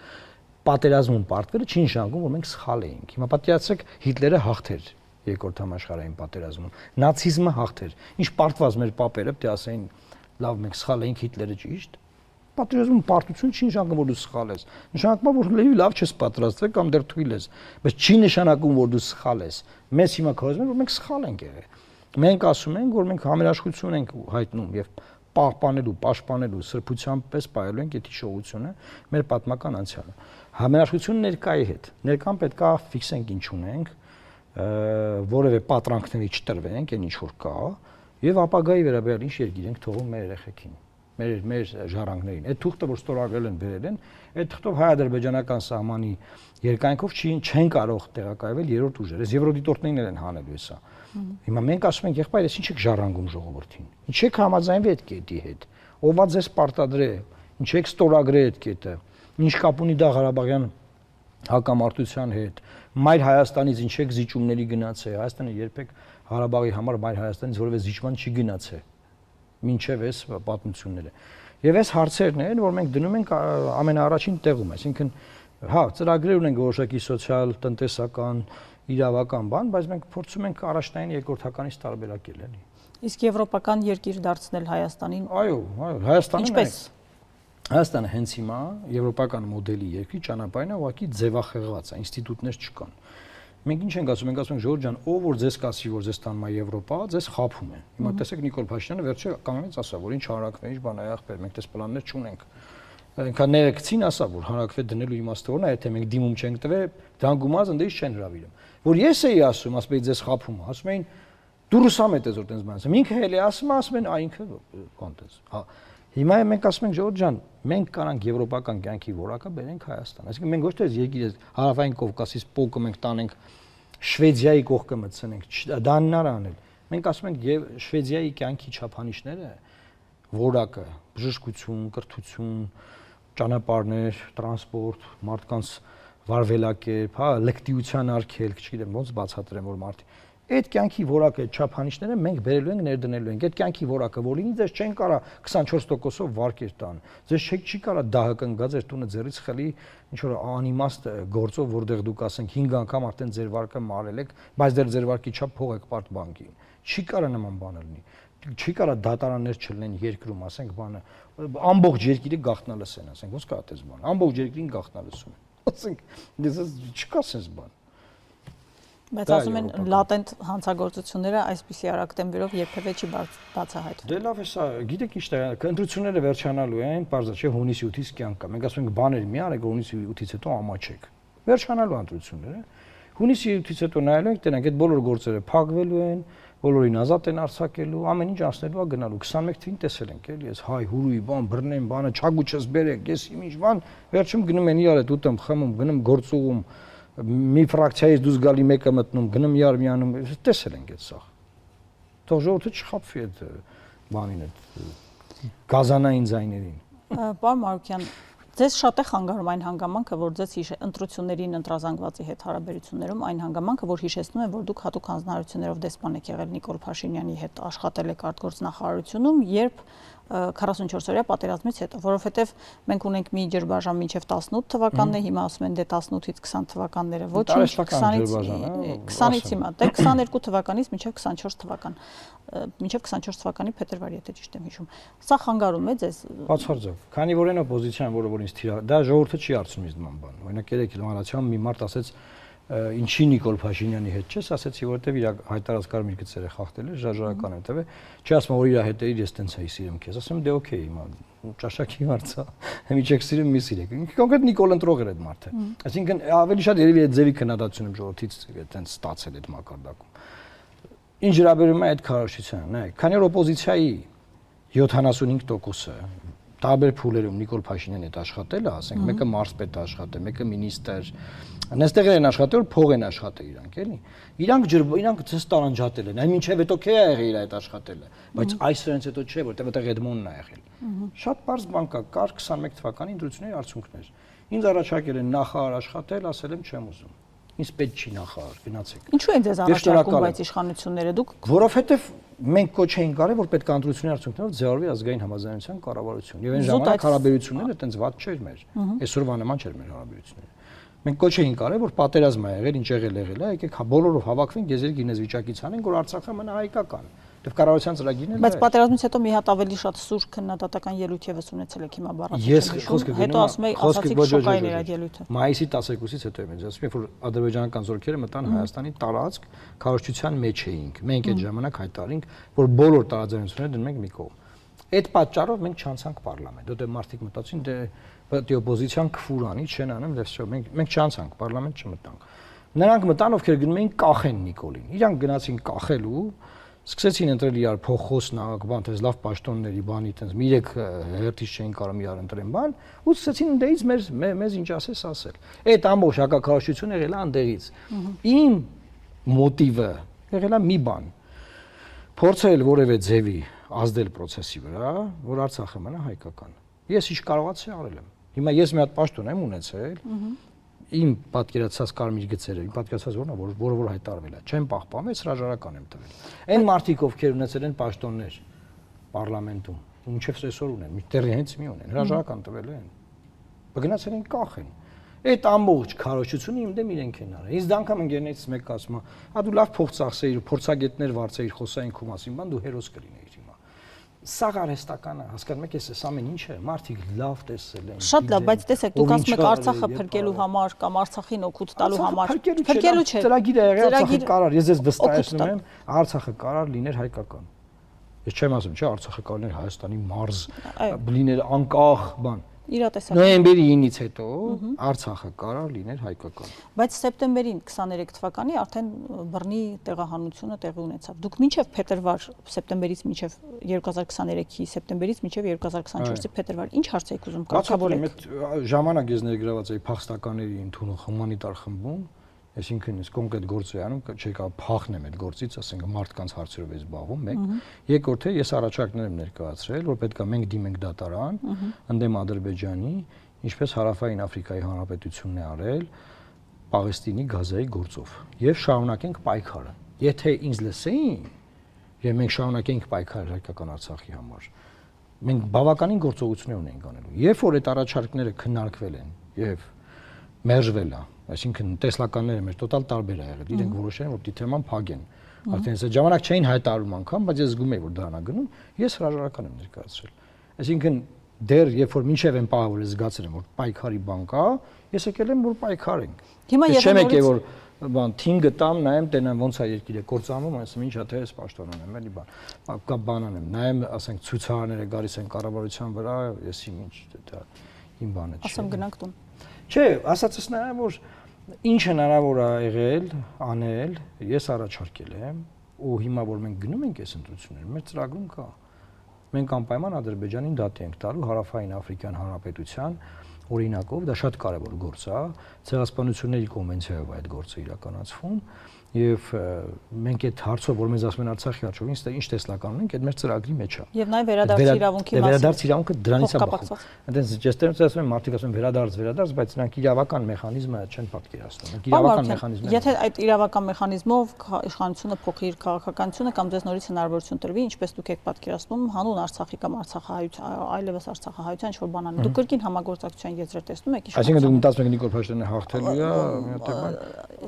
Պատերազմում պարտվելը չի նշանակում, որ մենք սխալ էինք։ Հիմա պատկերացրեք Հիտլերը հաղթեր Երկրորդ համաշխարհային պատերազմում։ Նացիզմը հաղթեր։ Ինչ պարտված մեր պապերը պետք է ասեին, լավ մենք սխալ էինք, Հիտլերը ճիշտ։ Պատերազմում պարտություն չի նշանակում, որ դու սխալ ես։ Նշանակում է, որ լեւի լավ չես պատրաստվել կամ դեռ թույլ ես, բայց չի նշանակում, որ դու սխալ ես։ Մեզ հիմա քարոզում են, որ մենք սխալ ենք եղել։ Մենք ասում ենք, որ մենք համերաշխություն ենք հայտնում եւ պաշտպանելու սրբությամբ պես պահելու ենք այդ հիշողությունը մեր պատմական անցյալը։ Համերաշխություն ներկայի հետ։ Ներկան պետք է ֆիքսենք ինչ ունենք, որևէ պատրանքների չտրվենք, այն ինչ որ կա, եւ ապագայի վերաբերյալ ինչ երկիր ենք թողում մեր երեխեքին, մեր ժառանգներին։ Այդ թուղթը, որ ստորագրել են, բերել են, այդ թուղթով հայ-ադրբեջանական սահմանի երկայնքով չեն կարող տեղակայվել երրորդ ուժերը։ Այս եվրոդիտորդներն են հանելու հեսա։ Հիմա մենք ասում ենք, եղբայր, ես ինչ եք ժառանգում ժողովրդին։ Ինչ եք համաձայնվի այդ կետի հետ։ Ով ա ձեզ պարտադրե, ինչ եք ստորագրել այդ կետը։ Ինչ կապ ունի դա Ղարաբաղյան հակամարտության հետ։ Մայր Հայաստանից ինչ եք զիջումների գնացել։ Հայաստանը երբեք Ղարաբաղի համար Մայր Հայաստանից որևէ զիջման չի գնացել։ Մինչև այս պատմությունները։ Եվ այս հարցերն են, որ մենք դնում ենք ամենաառաջին տեղում, այսինքն հա, ծրագրեր ունենք որոշակի սոցիալ, տնտեսական, իրավական բան, բայց մենք փորձում ենք առաջնային երկրորդականից տարբերակել, էլի։ Իսկ եվրոպական երկիր դարձնել Հայաստանին։ Այո, Հայաստանը ինչպես Հայաստանը հենց հիմա եվրոպական մոդելի երկրի ճանապարհին է ուղղակի ձևախեղված է, ինստիտուտներ չկան։ Մենք ինչ ենք ասում, Ժողովուրդ ջան, ով որ ձեզ կասի, որ ձեզ տանում է Եվրոպա, ձեզ խաբում է։ Հիմա տեսեք Նիկոլ Փաշինյանը վերջը կանգնեց ասա, որ ինչ հարակվե, ինչ բան է ախպեր, մենք դες պլաններ չունենք։ Այնքան ներքցին ասա, որ հարակվե դնելու իմաստը որն է, եթե մենք դիմում չենք տվել, դրան գումարը ընդդեմ չեն հravirում։ Որ ես էի ասում, ասում էի ձեզ խաբում, ասում էին դու ռուսամետ ես որ տենց բան ասում։ Ինքը էլի ասում են, այնքը կոնտես։ Հա։ Հիմա մենք ասում ենք Ժողովուրդ ջան, մենք կանանք եվրոպական կյանքի որակը բերենք Հայաստան։ Այսինքն մենք ոչ թե երկիրը հարավային Կովկասից պոկը մենք տանենք Շվեդիայի կողքը մտցնենք, դա հնար անել։ Մենք ասում ենք եւ Շվեդիայի կյանքի չափանիշները որակը, բժշկություն, կրթություն, ճանապարհներ, տրանսպորտ, մարդկանց վարվելակերպ, հա, լեկտիության արգելք, չգիտեմ ոնց բացատրեմ որ մարդի այդ կյանքի որակը, չափանիշները մենք բերելու ենք, ներդնելու ենք։ Այդ կյանքի որակը, որ լինի, ձեզ չեն կարա 24%-ով վարկեր տան։ Ձեզ չի կարա դահը կնգա ձեր տունը ձեռից խլի ինչ որ անիմաստ գործով, որտեղ դուք ասենք 5 անգամ արդեն ձեր վարկը մարել եք, բայց դեռ ձեր վարկի չափ փող եք պարտ բանկին։ Չի կարա նման բան լինի։ Չի կարա դատարաններ չլինեն երկրում, ասենք բանը, ամբողջ երկիրը գաղտնալսեն, ասենք, ոնց կա այդպես բան։ Ամբողջ երկրին գաղտնալսում են։ Ասենք, դες չկա sense բան։ Բայց ասում են լատենտ հանցագործությունները այսպիսի արագ տեմպերով երբևէ չի բացահայտվում։ Դե լավ է սա, գիտեք ինչ է, ընտրությունները վերջանալու են, բարձր չէ հունիսի 8-ից կյանք կա։ Մենք ասում ենք բաներ մի արեք, հունիսի 8-ից հետո ամաչեք։ Վերջանալու ընտրությունները։ Հունիսի 8-ից հետո նայելու ենք, տենանք այդ բոլոր գործերը փակվելու են, բոլորին ազատ են արձակելու, ամեն ինչ անցնելու է գնալու։ 21 թվին տեսել ենք, էլի, ես հայ հուրուի բան, բռնեմ բանը, չագուչս բերեք, ես ինչ բան, վերջում գնում են իրար հետ ուտում, խմում, գնում գործուղում մի ֆրակցիայից դուրս գալի մեկը մտնում, գնում իրար միանում, տեսել ենք այդ սա։ Թող ժողովուրդը չխաբվի այդ բանին, այդ գազանային ձայներին։ Պարոն Մարուկյան, ձեզ շատ է խանգարում այն հանգամանքը, որ ձեզ ընտրություններին ընտրազանգվածի հետ հարաբերություններում այն հանգամանքը, որ հիշեցնում է, որ դուք հատուկ հանձնարարություններով դեսպան եք եղել Նիկոլ Փաշինյանի հետ, աշխատել եք արտգործնախարարությունում, երբ 44-օրյա պատերազմից հետո, որովհետև մենք ունենք մի ջրբաժան մինչև 18 թվականն է, հիմա ասում են դե 18-ից 20 թվականները ոչինչ, 20-ից հիմա, դե 22 թվականից մինչև 24 թվական, մինչև 24 թվականի փետրվար, եթե ճիշտ եմ հիշում։ Սա խանգարում է ձեզ։ Բացարձակ, քանի որ այն օպոզիցիան, որ ինձ դա ժողովուրդը չի հարցնում ինձ նման բան։ Օրինակ երեք իլմանացիան մի մարդ ասեց ինչի Նիկոլ Փաշինյանի հետ չես, ասեցի որովհետև իր հայտարարած կարմիր գծերը խախտել է, ժառանգական է տվել։ Չի ասում որ իր հետ է, ես տենց էի սիրում քեզ։ Ասում դե օքեյ, հիմա ճաշակի հարց է։ Հիմա չեք սիրում, մի սիրեք։ Կոնկրետ Նիկոլ ընտրող էր այդ մարդը։ Այսինքն ավելի շատ երևի այդ ձևի քննադատությունը ժողովրդից տենց ստացել այդ մակարդակում։ Ինչ հրաբերում է այդ քարոշչությանը, նայեք, քանի որ օպոզիցիայի 75%-ը տարբեր փուլերում Նիկոլ Փաշինյանի հետ աշխատել է, ասենք, մեկը մարզպետ է աշխատել, մեկը մինիստր, այնտեղ են աշխատել, որ փող են աշխատել իրանք, էլի։ Իրանք ցես տարանջատել են, այն մինչև հետո քեյ է եղել իր այդ աշխատելը, բայց այսօրից հետո չէ, որտեղ այդտեղ Էդմոնն է եղել։ Շատ բարձ բան կար 21 թվականի ընտրությունների արդյունքներ։ Ինձ առաջարկել են նախարար աշխատել, ասել եմ չեմ ուզում։ Ինձ պետք չի նախարար, գնացեք։ Ինչու են ձեզ առաջարկում բայց իշխանությունները դուք։ Որովհետև մենք կոչ էինք արել, որ պետք է ընտրությունների արդյունքներով ձևավորվի ազգային համաձայնության կառավարություն։ Եվ այն ժամանակ հարաբերությունները այտենց վատ չէր մեր։ Այսօրվա նման չէր մեր հարաբերությունները։ Մենք կոչ էինք արել, որ պատերազմ է եղել, ինչ եղել է, եկեք բոլորով հավաքվենք, եզերք ինձ վիճակից անենք, որ Արցախը մնա հայկական։ Դեպ կառավարության ծրագիրն է։ Բայց պատերազմից հետո մի հատ ավելի շատ սուր քննադատական ելույթ եւս ունեցել եք հիմա բառացիություն։ Ես խոսքը հետո ասում եի, ասացիք շոկային էր այդ ելույթը։ Մայիսի 12-ից հետո եմ ասում, որ ադրբեջանական զորքերը մտան Հայաստանի տարածք, քարոզչության մեջ էինք։ Մենք այդ ժամանակ հայտարարինք, որ բոլոր տարաձայնությունները դնում ենք մի կողմ։ Այդ պատճառով մենք չանցանք պարլամենտ։ Դե մարդիկ մտածին, դե օպոզիցիան քֆուրանի չեն անում, դե վсё, մենք չանցանք պարլամենտ չմտանք։ Նրանք մտան, ովքեր գնում էին կախեն Նիկոլին։ Իրանք գնացին կախելու, սկսեցին ընտրել իրար փոխոսնակ, բան, տես լավ պաշտոնների բանի, տես 3 հերթից չէին կարող իրար ընտրեն բան, ու սկսեցին ընդդեղից մեզ ինչ ասես ասել։ Այդ ամբողջ հակակարողությունը եղել է ընդդեղից։ Իմ մոտիվը եղել է մի բան։ Փորձել որևէ ձևի ազդել process-ի վրա, որ Արցախը մնա հայկական։ Ես ինչ կարողացի արել եմ։ Հիմա ես մի հատ պաշտոն եմ ունեցել, իմ պատկերացած կարմիր գծերը, իմ պատկերացած որն է, որը հայտարարվել է, չեմ պահպանում, ես հրաժարական եմ տվել։ Այն մարդիկ, ովքեր ունեցել են պաշտոններ պարլամենտում, մինչև այսօր ունեն, դեռ հենց մի ունեն, հրաժարական տվել են։ Բգնացել են կախեն։ Այդ ամբողջ քարոզությունը իմ դեմ իրենք են արել։ Ինձ դանգամ ընկերներից մեկը ասում է, «Ա դու լավ փող ծախսեիր, փորձագետներ վարձեիր, խոսային քո մասին, բան դու հերոս կլինեիր հիմա»։ Սա արհեստական է, հասկանում եք, ես ամեն ինչը մարդիկ լավ տեսել են։ Շատ լավ, բայց տեսեք, դուք ասում եք Արցախը փրկելու համար կամ Արցախին օգուտ տալու համար։ Փրկելու չէ։ Ծրագիր է եղել, Արցախը կարար, ես վստահեցնում եմ, Արցախը կարար լիներ հայկական։ Ես չեմ ասում, չէ, Արցախը կարող լիներ Հայաստանի մարզ, լիներ անկախ, բան։ Իրատեսական։ Նոյեմբերի 9-ից հետո Արցախը կարող լիներ հայկական։ Բայց սեպտեմբերին 23 թվականի արդեն բռնի տեղահանությունը տեղի ունեցավ։ Դուք մինչև փետրվար, սեպտեմբերից մինչև 2023-ի սեպտեմբերից մինչև 2024-ի փետրվար ինչ հարց եք ուզում կարգավորել։ Ժամանակ ես ներգրաված էի փախստականների ընդունող հումանիտար խմբում, այսինքն ես կոնկրետ գործ էի անում, չէի կարող փախնեմ այդ գործից, ասենք մարդկանց հարցերով էի զբաղվում, մեկ։ Երկրորդը ես առաջարկներ եմ ներկայացրել, որ պետքա մենք դիմենք դատարան, ընդդեմ Ադրբեջանի, ինչպես Հարավային Աֆրիկայի Հանրապետությունն է արել Պաղեստինի Գազայի գործով, եւ շարունակենք պայքարը։ Եթե ինձ լսեին, եւ մենք շարունակենք պայքարել հայկական Արցախի համար, մենք բավականին գործողություններ ունենք անելու։ Երբ որ այդ առաջարկները քննարկվել են եւ մերժվել է, այսինքն տեսլականները մեր տոտալ տարբեր է եղել, իրենք որոշել են, որ դի թեման փակեն։ Արդեն այս ժամանակ չէին հայտարարում անգամ, բայց ես զգում եի, որ դրանա գնում, ես հրաժարական եմ ներկայացրել։ Այսինքն դեռ երբ որ մինչև են պահը որ ես զգացել եմ, որ պայքարի բան կա, ես եկել եմ, որ պայքարենք։ Հիմա չեմ եկել, որ բան թին գտամ, նայեմ, տենամ ոնց է երկիրը կործանվում, ասեմ ինչա թե էս պաշտոն ունեմ, էլի բան։ Կա բան անեմ, նայեմ, ասենք ցուցարարները գալիս են կառավարության վրա, ես ինչ դա իմ բանը չէ։ Ասեմ գնանք տուն։ Չէ, ասածս նա որ ինչ հնարավոր է եղել, անել, ես առաջարկել եմ, ու հիմա որ մենք գնում ենք այս ընտրությունները, մեր ծրագրում կա։ Մենք անպայման Ադրբեջանին դատի ենք տալու Հարավային Աֆրիկյան Հանրապետության օրինակով, դա շատ կարևոր գործ է, ցեղասպանությունների կոնվենցիայով այդ գործը իրականացվում, եւ մենք այդ հարցով, որ մեզ ասում են Արցախի հարցով, ինչ տեսլական ունենք, այդ մեր ծրագրի մեջ է։ Եվ նաև վերադարձ իրավունքի մասին։ Վերադարձ իրավունքը դրանից է բխում։ Այնտենց ճեստերից ասում են մարդիկ ասում են վերադարձ, բայց նրանք իրավական մեխանիզմը չեն պատկերացնում։ Մենք իրավական մեխանիզմներ։ Եթե այդ իրավական մեխանիզմով իշխանությունը փոխի իր քաղաքականությունը կամ դες նորից հնարավորություն տրվի, ինչպես դուք եք պատկերացնում, հանուն Արցախի կամ Արցախահայության, այլևս Արցախահայության ինչ որ բան անի։ Դուք կրկին համագործակցության եզրեր տեսնում եք իշխանությունը։ Այսինքն դուք մտածում եք Նիկոլ Փաշինյանը հաղթելու է, մի հատ բան։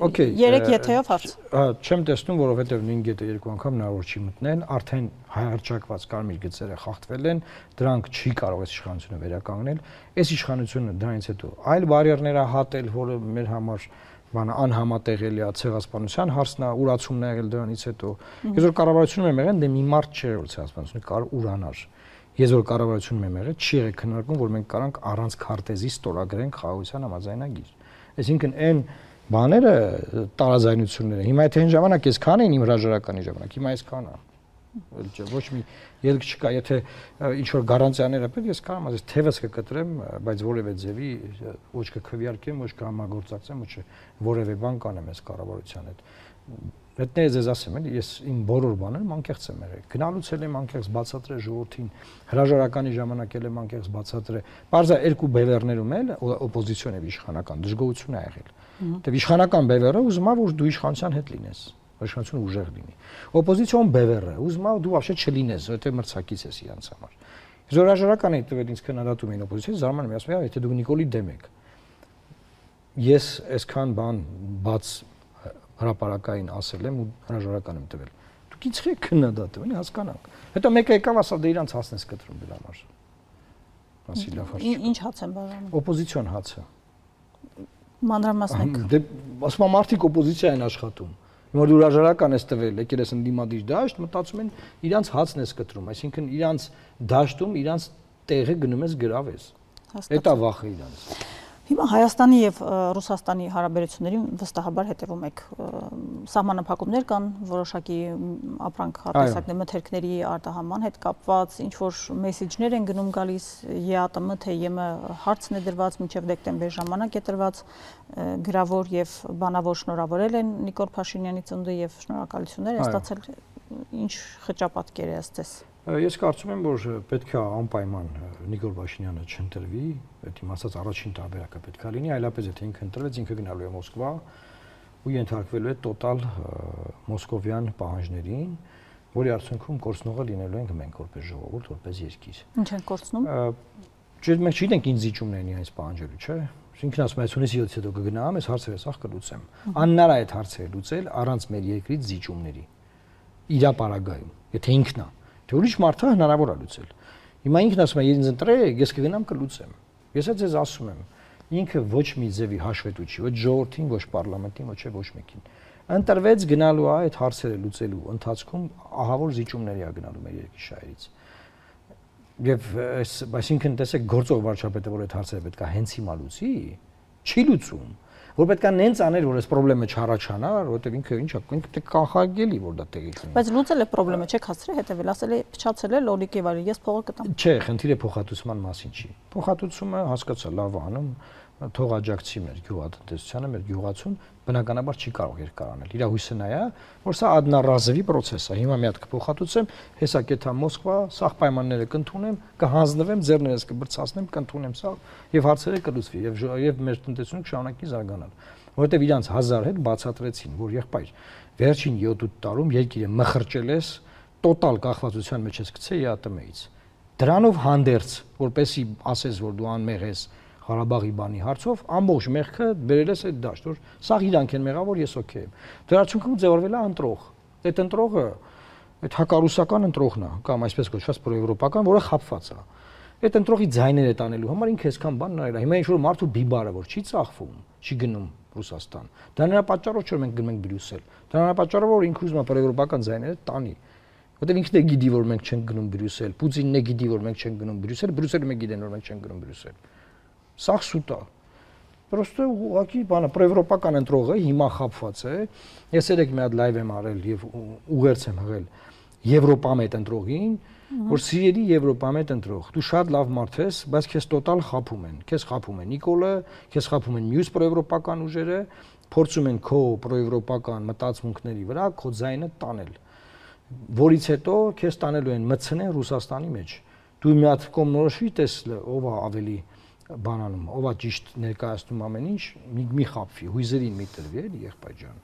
Okay, 3 եթեով հարց։ Չեմ տեսնում, որովհետև նույն գետը երկու անգամ հնարավոր չի մտնել, արդեն հայարճակված կարմիր գծերը խախտվել են, դրանք չի կարող այս իշխանությունը վերականգնել։ Այս իշխանությունը դրանից հետո այլ բարիերներ է հատել, որը մեր համար բանը անհամատեղելի է, ցեղասպանության հարցն է, ուրացումն է եղել դրանից հետո։ Ես որ կառավարությունում եմ եղել, դե մի մարդ չէր, որ ցեղասպանությունը կարող ուրանար։ Ես որ կառավարությունում եմ եղել, չի եղել քննարկում, որ մենք կարանք առանց քարտեզի ստորագրենք խաղաղության համաձայնագիր։ Այսինքն այն բաները տարաձայնությունները։ Հիմա եթե այն ժամանակ ես քան էին իմ հրաժարականի ժամանակ, հիմա ես քան եմ։ Ոչ մի ելք չկա, եթե ինչ որ գարանտիաները պետք ես կարող եմ ասես թևս կկտրեմ, բայց որևէ ձևի ոչ կքվեարկեմ, ոչ կհամագործակցեմ, ոչ որևէ բան կանեմ այս կառավարության հետ։ Հետո ես ասեմ, էլի ես իմ բոլոր բաներում անկեղծ եմ եղել։ Գնալուց եմ անկեղծ բացատրել ժողովրդին, հրաժարականի ժամանակ եմ անկեղծ բացատրել։ Բարձր երկու բևեռներում էլ օպոզիցիոն եւ իշխանական դժգոհություն է եղել։ Դե իշխանական բևեռը ուզում է որ դու իշխանության հետ լինես, իշխանությունը ուժեղ լինի։ Օպոզիցիոն բևեռը ուզում է դու вообще չլինես, որովհետեւ մրցակից ես իրանց համար։ Ես հրաժարական էի տվել ինձ քննադատում էին օպոզիցիայի, զարմանում եմ, ասում եմ, եթե դուք Նիկոլի դեմ եք։ Ես այսքան բան բաց հրապարակային ասել եմ ու հրաժարական եմ տվել։ Դուք ինձ եք քննադատում, էլի հասկանանք։ Հետո մեկը եկավ ասավ դե իրանց հացն ես կտրում դրա համար։ Ասի լավ հարց։ Ինչ հաց են բաժանում։ Օպոզիցիոն հացը։ Մանրամասնիկ։ Դե ասում եմ մարդիկ օպոզիցիա են աշխատում։ Հիմա դու հրաժարական ես տվել, եկել ես ընդդիմադիր դաշտ, մտածում են իրանց հացն ես կտրում, այսինքն իրանց դաշտում իրանց տեղը գնում ես գրավես։ Դա վախը իրանց։ Հիմա Հայաստանի եւ Ռուսաստանի հարաբերություններին վստահաբար հետևում եք, սահմանափակումներ կան որոշակի ապրանք արտասակների մթերքների արտահանման հետ կապված, ինչ որ մեսեջներ են գնում գալիս ԵԱՏՄ թե ԵՄ հարցն է դրված մինչեւ դեկտեմբեր ժամանակ է տրված, գրավոր եւ բանավոր շնորհավորել են Նիկոլ Փաշինյանի ծնունդը եւ շնորհակալություններ են ստացել, ինչ խճապատկեր է ըստ ձեզ։ Ես կարծում եմ, որ պետք է անպայման Նիկոլ Փաշինյանը չընտրվի, այդ իմացած առաջին տարբերակը պետք է լինի, այլապես եթե ինքը ընտրվեց, ինքը գնալու է Մոսկվա ու ենթարկվելու է տոտալ մոսկովյան պահանջներին, որի արդյունքում կորցնողը լինելու ենք մենք որպես ժողովուրդ, որպես երկիր։ Ինչ են կորցնում։ Մենք չգիտենք ինչ զիջումներն են այս պահանջելու, չէ՞։ Ինքն ասում է 57-ից հետո կգնամ, այս հարցերը սա կլուծեմ։ Անհնար է այդ հարցերը լուծել առանց մեր երկրից զիջումների։ Իր ապարագայում, եթե ինքն է Թե ուրիշ մարդը հնարավոր է լուծել։ Հիմա ինքն ասում է, ինձ ընտրեք, ես կգնամ կլուծեմ։ Ես ձեզ ասում եմ, ինքը ոչ մի ձևի հաշվետու չի, ոչ ժողովրդին, ոչ պարլամենտին, ոչ մեկին։ Ընտրվեց գնալու է այդ հարցերը լուծելու ընթացքում ահավոր զիջումների է գնալու մեր երկրի շահերից։ Եվ այսինքն տեսեք գործող վարչապետը, որ այդ հարցերը պետք է հենց հիմա լուծի, չի լուծում։ Որ պետք է նենց աներ, որ այս խնդրեմը չառաջանար, որովհետև ինքը ինչ է, ինքը պետք է կանխարգելի, որ դա տեղի ունենա։ Բայց լուծել է խնդրեմը, չեք հասցրել հետևել, ասել է փչացել է լոլիկի վարի, ես փողը կտամ։ Չէ, խնդիրը փոխհատուցման մասին չի։ Փոխհատուցումը հասկացա, լավ անում, թող աջակցի մեր գյուղատնտեսությանը, մեր գյուղացուն, բնականաբար չի կարող երկարանալ։ Իր հույսը նա է, որ սա одноразовый process է։ Հիմա մի հատ կփոխհատուցեմ, հեսա կեթա Մոսկվա, սաղ պայմանները կընդունեմ, կհանձնվեմ, ձեռներս կբրցացնեմ, կընդունեմ սա եւ հարցերը կլուծվի եւ մեր տնտեսությունը կշարունակի զարգանալ։ Որովհետեւ իրանց 1000 հետ բացատրեցին, որ եղբայր վերջին 7-8 տարում երկիրը մխրճել ես, տոտալ կախվածության մեջ ես գցել ԵԱՏՄ-ից։ Դրանով հանդերձ, որպեսի ասես, որ դու անմեղ ես Ղարաբաղի բանի հարցով, ամբողջ մեղքը բերել ես այդ դաշտ, որ սա իրանք են մեղավոր, ես օքեյ եմ։ Դրա արդյունքում ձևավորվել է ընտրող։ Այդ ընտրողը, այդ հակառուսական ընտրողն է, կամ այսպես կոչված պրոեվրոպական, որը խաբված է։ Այդ ընտրողի ձայները տանելու համար ինքը այսքան բան նայել է։ Հիմա ինչ որ մարդու բիբարը, որ չի ծախվում, չի գնում Ռուսաստան։ Դա նրա պատճառով չէ, որ մենք գնում ենք Բրյուսել։ Դա նրա պատճառով, որ ինքը ուզում է պրոեվրոպական ձայները տանի։ Որտեղ ինքն է գիտի, որ մենք չենք գնում Բրյուսել, Պուտինն է գիտի, որ մենք չենք գնում Բրյուսել, Բրյուսելը մենք գիտեն, որ մենք չենք գնում Բրյուսել։ Սա սուտ է։ Պրոստը ուղղակի բանը պրոեվրոպական ընտրողը հիմա խաբված է։ Ես երեք մի հատ լայվ եմ արել եւ ուղերձ եմ հղել Եվրոպամետ ընտրողին, որ սիրելի Եվրոպամետ ընտրող, դու շատ լավ մարդ ես, բայց քեզ տոտալ խաբում են։ Քեզ խաբում է Նիկոլը, քեզ խաբում են մյուս պրոեվրոպական ուժերը, փորձում են քո պրոեվրոպական մտածմունքների վրա քո ձայնը տանել։ Որից հետո քեզ տանելու են մտցնեն Ռուսաստանի մեջ։ Դու մի հատ կողմնորոշվի տեսել ով է ավելի բանանում, ով է ճիշտ ներկայացնում ամեն ինչ, մի խաբվի, հույզերին մի տրվի էլի եղբայր ջան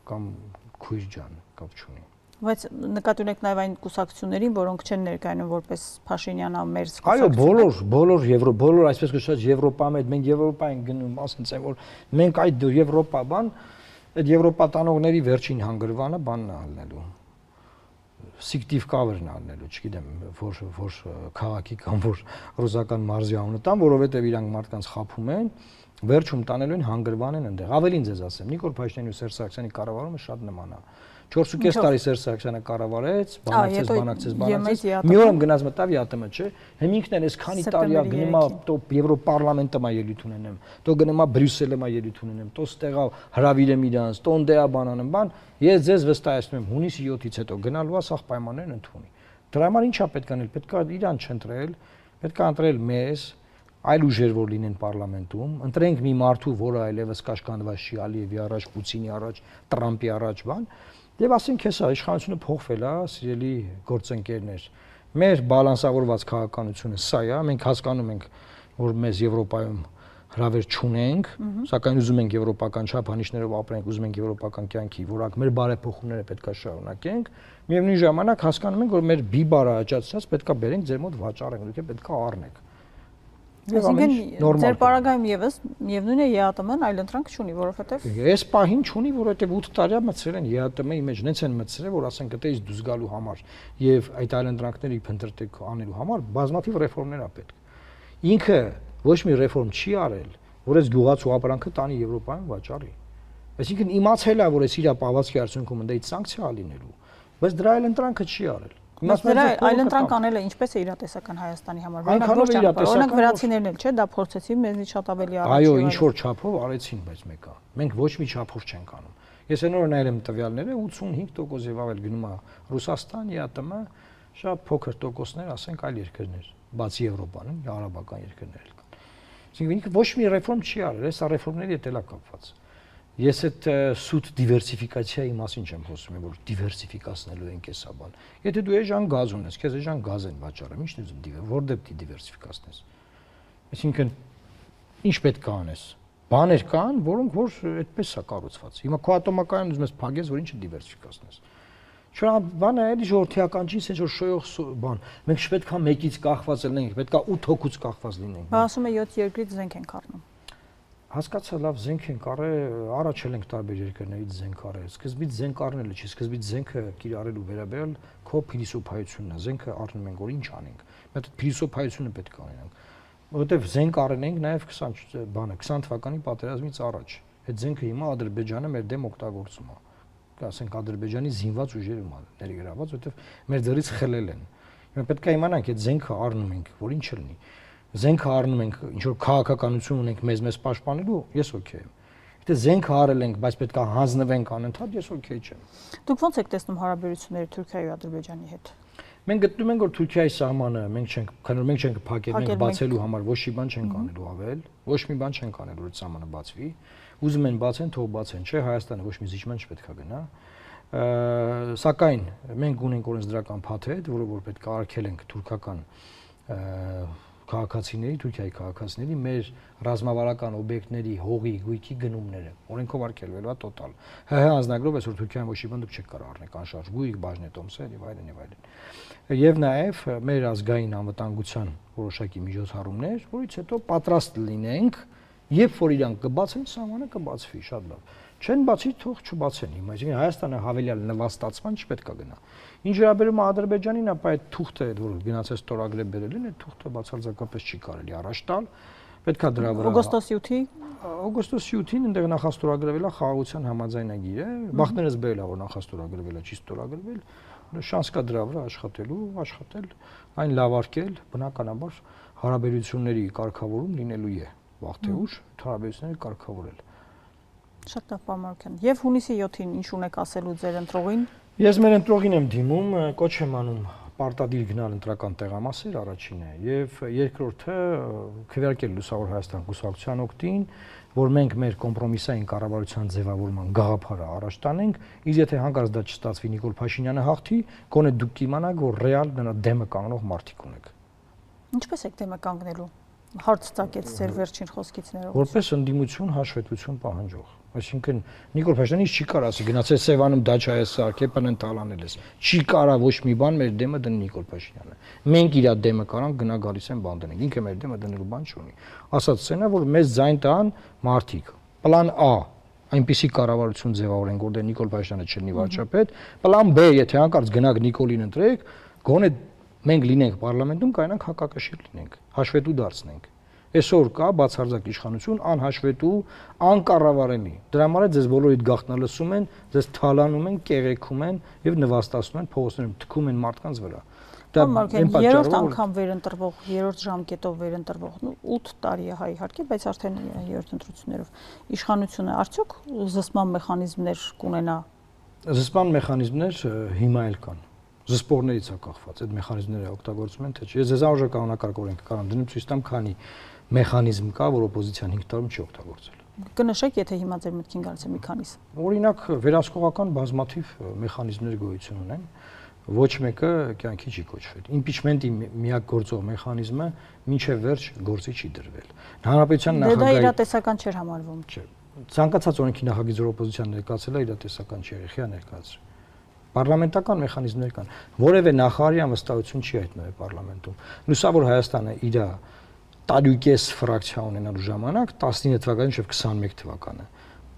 կամ քույր ջան, կապ չունի։ Բայց նկատի ունեք նաև այն կուսակցություններին, որոնք չեն ներկայանում որպես Փաշինյանը մեր կուսակցություն։ Այո, բոլոր այսպես կոչված Եվրոպամետ, մենք Եվրոպա ենք գնում, ասենց են որ մենք այդ Եվրոպա բան, այդ Եվրոպա տանողների վերջին հանգրվանը բանն է ալնելու։ Սիկտիվ կավերն անելու, չգիտեմ, որ քաղաքի կամ որ ռուսական մարզի անունը տան, որովհետև իրանք մարդկանց խափում են, վերջում տանելու են հանգրվան են այնտեղ։ Ավելին ձեզ ասեմ, Նիկոլ Փաշինյանի ու Սերժ Սարգսյանի կառավարումը շատ նման է։ 4.5 տարի Սերժ Սարգսյանը կառավարեց, բանակցեց։ Մի օր գնաց մտավ ԵԱՏՄ, չէ։ Հիմա ինքն էլ այսքանի տարի է գնում է տոպ Եվրոպարլամենտը մա ելույթ ունենեմ, տո գնում է Բրյուսելը մա ելույթ ունենեմ, տո ստեղա հրավիրեմ իրանց, տո ընդեա բանանեմ բան։ Ես ձեզ վստահեցնում եմ, հունիսի 7-ից հետո գնալու է սաղ պայմաններն ընդունի։ Դրա համար ինչա պետք անել, պետք է իրան չընտրել, պետք է ընտրել մեզ, այլ ուժեր որ լինեն պարլամենտում, ընտրենք մի մարդու, որը այլևս կաշկանդված չի Ալիևի առաջ, Պուտինի առաջ, Տրամպի առաջ բան, եւ ասենք հեսա իշխանությունը փոխվել է, սիրելի գործընկերներ։ Մեր բալանսավորված քաղաքականությունը սա է, մենք հասկանում ենք, որ մեզ Եվրոպայում հրավեր չունենք, սակայն ուզում ենք եվրոպական չափանիշներով ապրենք, ուզում ենք եվրոպական կյանքի, որակ մեր բարեփոխումները պետքա շարունակենք, միևնույն ժամանակ հասկանում ենք, որ մեր բիբարը աճացած պետքա բերենք ձեր մոտ վաճառենք, դուք պետքա առնեք։ Այսինքն ձեր պարագայում եւս միևնույն է ԵԱՏՄ-ն այլ ընտրանք չունի, որովհետեւ այս պահին չունի, որովհետեւ 8 տարի մտցրել են ԵԱՏՄ-ի մեջ, նենց են մտցրել, որ ասենք այդտեղից դուրս գալու համար եւ այդ այլ ընտրանքների փնտրտեք անելու համար բազմաթիվ ռեֆորմներ ա պետք։ Ինքը ոչ մի ռեֆորմ չի արել, որ այս գյուղացու ապրանքը տանի Եվրոպայում վաճառի։ Այսինքն իմացել է, որ այս իր պահվածքի արդյունքում ընդդեմ սանկցիա լինելու, բայց դրա այլ ընտրանքը չի արել։ Այլընտրանք անելը ինչպես է իրատեսական Հայաստանի համար։ Օրինակ վրացիներն էլ չէ, դա փորձեցին մեզնից շատ ավելի առաջ։ Այո, ինչ որ չափով արեցին, բայց մեկը։ Մենք ոչ մի չափով չենք անում։ Ես այն օրը նայել եմ տվյալները, 85% եւ ավել գնում է Ռուսաստան, ԵԱՏՄ, շատ փոքր տոկոսներ, ասենք այլ երկրներ, բացի Եվրոպան, արաբական երկրներ էլ կան։ Այսինքն ոչ մի ռեֆորմ չի արել, այս ռեֆորմների հետ էլ է կապված։ Ես այդ սուտ դիվերսիֆիկացիայի մասին չեմ խոսում, որ դիվերսիֆիկացնելու ենք էսա բան։ Եթե դու էժան գազ ունես, քեզ էժան գազ են վաճառում, ի՞նչն է որ դեպքի դիվերսիֆիկացնես։ Այսինքն ինչ պետք է անես։ Բաներ կան, որոնք որ այդպես է կառուցված։ Հիմա քո ատոմակայանը ուզում ես փակես, որ ինչը դիվերսիֆիկացնես։ Չնայած բանը էլի ժողովրդական չի, ասես որ շոյող բան։ Մենք չպետք է մեկից կախված լինենք, պետք է 8 հոգուց կախված լինենք։ Բա ասում է 7 երկրից զենք ենք առնում։ Հասկացա, լավ զենք ենք առել, առաջել ենք տարբեր երկրներից զենք առել։ Սկզբից զենք առնելը չի, սկզբից զենքը կիրառելու վերաբերյալ քո փիլիսոփայությունն է։ Զենքը առնում ենք, որ ինչ անենք։ Մենք այդ փիլիսոփայությունը պետք է ունենանք։ Որովհետև զենք առել ենք նաև 20 թվականի պատերազմից առաջ։ Այդ զենքը հիմա Ադրբեջանը մեր դեմ օգտագործում է։ Ասենք Ադրբեջանի զինված ուժերում է ներգրաված, որովհետև մեր ձեռից խլել են։ Մենք պետք է իմանանք, այդ զենքը առնում ենք, որ ինչ լինի։ Զենքը առնում ենք, ինչ որ քաղաքականություն ունենք մեզ պաշտպանելու, ես օքեյ եմ։ Եթե զենքը առել ենք, բայց պետք է հանձնվենք անընդհատ, ես օքեյ չեմ։ Դուք ո՞նց եք տեսնում հարաբերությունները Թուրքիայի ու Ադրբեջանի հետ։ Մենք գտնում ենք, որ Թուրքիայի սահմանը մենք չենք փակել, մենք բացելու համար ոչ մի բան չենք անելու ավել, ոչ մի բան չենք անելու, որ սահմանը բացվի։ Ուզում են բացեն, թող բացեն, չէ, Հայաստանը ոչ մի զիջման չպետք է գնա։ Սակայն մենք ունենք օրենսդրական փաթեթ, որը որ պետք է արգելենք ենք թուրքական քաղաքացիների, Թուրքիայի քաղաքացիների մեր ռազմավարական օբյեկտների հողի, գույքի գնումները օրենքով արգելվելու է տոտալ։ ՀՀ անձնագրով այսօր Թուրքիայում ոչ մի բան դուք չեք կարող առնել անշարժ գույք, բաժնետոմսեր եւ այլն եւ այլն։ Եվ նաեւ մեր ազգային անվտանգության որոշակի միջոցառումներ, որից հետո պատրաստ լինենք, երբ որ իրանք կբացեն, սահմանը կբացվի, շատ լավ։ Չեն բացի, թող չբացեն հիմա, այսինքն Հայաստանը հավելյալ նվաստացման չպետք է գնա։ Ինչ վերաբերում է Ադրբեջանին, ապա այդ թուղթը, որ գնացած ստորագրել բերելին, այդ թուղթը բացարձակապես չի կարելի առաջ տալ։ Պետք է դրա վրա Օգոստոսի 8-ի օգոստոսի 8-ին այնտեղ նախաստորագրվել է խաղաղության համաձայնագիրը, բախտերս բերել է, որ նախաստորագրվել է, չի ստորագրվել, շանս կա դրա վրա աշխատել, այն լավարկել, բնականաբար հարաբերությունների կարգավորում լինելու է, վաղ թե ուշ հարաբերությունները կարգավորել։ Շատ լավ, պարոն Մարուկյան։ Եվ հունիսի 7-ին ինչ ունեք ասելու ձեր ընտրողին։ Ես մեր ընտրողին եմ դիմում, կոչ եմ անում պարտադիր գնալ ընտրական տեղամասեր, առաջինը, եւ երկրորդը քվեարկել Լուսավոր Հայաստան կուսակցության օգտին, որ մենք մեր կոմպրոմիսային կառավարության ձևավորման գաղափարը առաջ տանենք, իսկ եթե հանկարծ դա չստացվի Նիկոլ Փաշինյանը հաղթի, գոնե դուք կիմանաք, որ ռեալ նրա դեմը կանգնող մարդիկ ունեք։ Ինչպես եք դեմը կանգնելու։ Հարց ցակեց ձեր վերջին խոսքից ներողություն։ Որպես ընդդիմություն հաշվետվություն պահանջող։ Այսինքն Նիկոլ Փաշինյանը չի կարող ասի գնացել Սևանում դաչա ես սարքե պնեն տալանել ես։ Չի կարա ոչ մի բան մեր դեմը դնի Նիկոլ Փաշինյանը։ Մենք իր դեմը կարանք գնա գալիս են բան դնենք։ Ինքը մեր դեմը դնելու բան չունի։ Ասած սենա որ մեզ ձայն տան մարդիկ։ Պլան A այնպիսի կառավարություն ձևավորենք, որտեղ Նիկոլ Փաշինյանը չլինի վարչապետ։ Պլան B եթե հանկարծ գնաք Նիկոլին ընտրեք, գոնե մենք լինենք parlamentum, կայանանք հակակշիռ լինենք, հաշվետու դարձնենք։ Այսօր կա բացարձակ իշխանություն, անհաշվետու, անկառավարելի։ Դրա համար ձեզ բոլորիդ գաղտնալսում են, ձեզ թալանում են, կեղեքում են եւ նվաստացնում են փողոցներում, թքում են մարդկանց վրա։ Դա երրորդ անգամ վերընտրվող, երրորդ ժամկետով վերընտրվող 8 տարի է հայ իհարկե, բայց արդեն երրորդ ընտրություններով իշխանությունը արդյոք զսպման մեխանիզմներ կունենա։ Զսպման մեխանիզմներ հիմա էլ կան։ Զսպորներից է կախված, այդ մեխանիզմները օգտագործում են թե չէ։ Ես ձեզ անժը կանոնակարգ օրենք կարամ դնում ցույց տամ, քանի մեխանիզմ կա, որ օպոզիցիան 5 տարում չի օգտագործել։ Կնշեք, եթե հիմա ձեր մտքին գալիս է մի քանիսը։ Օրինակ, վերահսկողական բազմաթիվ մեխանիզմներ գոյություն ունեն, ոչ մեկը կյանքի չի կոչվել։ Իմպիչմենտի միակ գործող մեխանիզմը մինչև վերջ գործի չի դրվել։ Հանրապետության նախագահի դա իրատեսական չէր համարվում։ Չէ։ Ցանկացած օրենքի նախագիծ օպոզիցիան ներկայացել է իրատեսական չի, եղիա ներկայացրել։ Պարլամենտական մեխանիզմներ կան, որևէ նախարարի անվստահություն չի հայտնվել պարլամենտում։ Լուսավոր Հայաստանը իր տարյուկես ֆրակցիա ունենալու ժամանակ 19 թվականից եւ 21 թվականը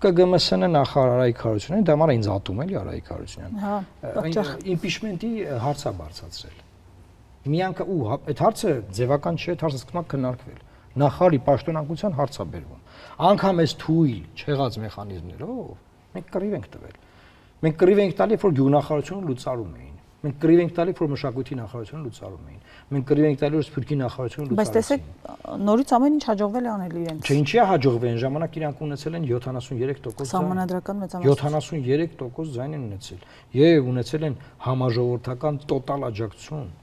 ԿԳՄՍ-ն նախարար Արայիկ Հարությունյանը դա համար ինձ ատում էլի Արայիկ Հարությունյանը։ Հա, իմպիչմենտի հարցա բարձրացրել։ Միանքը ու այդ հարցը ձևական չէ, այդ հարցը սկսում է քննարկվել։ Նախարարի պաշտոնակության հարցա բերվում։ Անկամ այս թույլ չեղած մեխանիզմներով մենք կռիվ ենք տվել։ Մենք կռիվ ենք տալի, որ գյուղնախարարությունը լուծարում էին։ Մենք կռիվ ենք տալի, որ մշակույթի նախարարությունը լուծարում էին։ Մենք կռիվ ենք տալի, որ սփյուռքի նախարարությունը լուծարում։ Բայց տեսեք, նորից ամեն ինչ հաջողվել է անել իրենց։ Չէ, ինչի է հաջողվել, այն ժամանակ իրանք ունեցել են 73% Սահմանադրական մեծամասնություն։ 73% ձայն են ունեցել եւ ունեցել են համաժողովրդական տոտալ աջակցություն։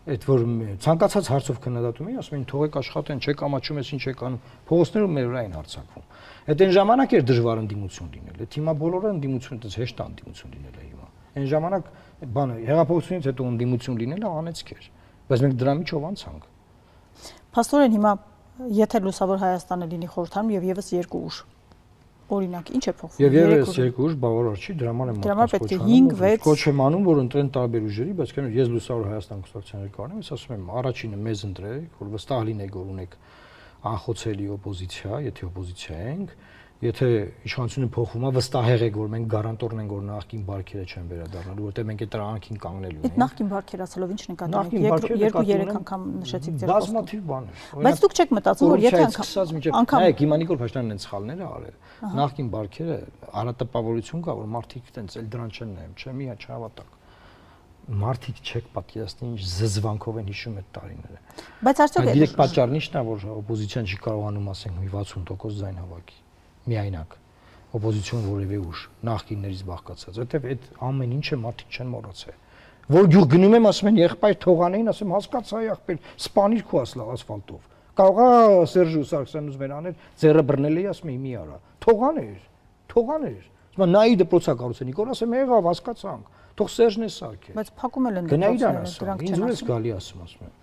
Այդ որ ցանկացած հարցով քննադատում էին, ասում էին թողեք աշխատեն, չեք ամաչում ես ինչ եք անում, փողոցներում մեր վրա են հարձակվում։ Այդ այն ժամանակ էր դժվար ընդդիմություն լինել, այդ հիմա բոլորը ընդդիմություն դες հեշտ ընդդիմություն լինել է հիմա։ Այն ժամանակ բանը հեղափոխությունից հետո ընդդիմություն լինելը անեցք էր, բայց մենք դրա միջով անցանք։ Փաստորեն հիմա եթե Լուսավոր Հայաստանը լինի խորհրդանում եւ եւս երկու ուժ օրինակ ինչ է փոխվում։ Եվ եւս երկու ուժ բավարար չի, դրա համար եմ կոչ եմ անում, որ ընտրեն տարբեր ուժերի, բայց քան ես Լուսավոր Հայաստան կուսակցության ղեկավարն եմ, ես ասում եմ առաջինը մեզ ընտրեք, որ վստահ լինեք, որ ունեք անխոցելի օպոզիցիա, եթե օպոզիցիա ենք, եթե իշխանությունը փոխվում է, վստահ եղեք, որ մենք գարանտորն ենք, որ նախկին բարքերը չեն վերադառնալու, որտեղ մենք այդ տրանքին կանգնելու ենք։ Այդ նախկին բարքերացելով ինչ նկատի եք, 2-3 անգամ նշեցիք ձեր խոսքում։ Բազմաթիվ բաներ։ Բայց դուք չեք մտածում, որ եթե անգամ նայեք, հիմա Նիկոլ Փաշինյանն են սխալները արել։ Նախկին բարքերը առատապավորություն կա, որ մարդիկ տենց էլ դրան չեն նայում, չէ՞ մի չհավատակ։ Մարդիկ չեք պատկերացնի ինչ զզվանքով են հիշում այդ տարիները։ Բայց արդյոք այդ պատճառն ինչն է, որ օպոզիցիան չի կարողանում ասենք մի 60% ձայն հավաքի։ Միայնակ օպոզիցիոն որևէ ուժ նախկիններից բաղկացած, որովհետև այդ ամեն ինչը մարդիկ չեն մոռացել։ Որ գյուղ գնում եմ, ասում են եղբայր թողանեին, ասում հասկացա եղբայր, սպանիր քո ասֆալտով։ Կարող է Սերժ Սարգսյանն ուզում էր անել, ձեռը բռնել էի, ասում էի մի արա։ Թողաներ։ Ասում նայի դպրոցա կառուցել, Նիկոլ ասում եղավ, հասկացանք։ Թող Սերժն է սարքել։ Բայց փակում են դպրոցները, դրանք չեն ասում։ Ինձ ու գալի ասում եմ։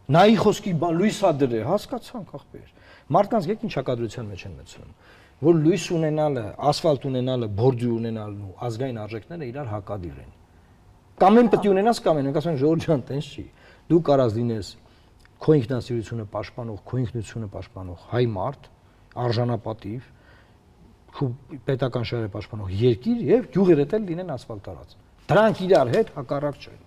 Նայի խոսքի բան լույսա դրե, հասկացանք ախպեր։ Մարդկանց եք ինչ հակադրության մեջ են մտցնում, որ լույս ունենալը, ասֆալտ ունենալը, բորդյու ունենալն ու ազգային արժեքները իրար հակադիր են։ Կամ են պետք է ունենաս, կամ են, ասեն Ժորժ ջան, տենց չի։ Դու կարաս լինես քո ինքնասիրությունը պաշտպանող, քո ինքնությունը պաշտպանող հայ մարդ, արժանապատիվ, քո պետական շահերը պաշտպանող երկիր եւ գյուղերդ էլ լինեն ասֆալտարած։ Դրանք իրար հետ հակառակ չեն։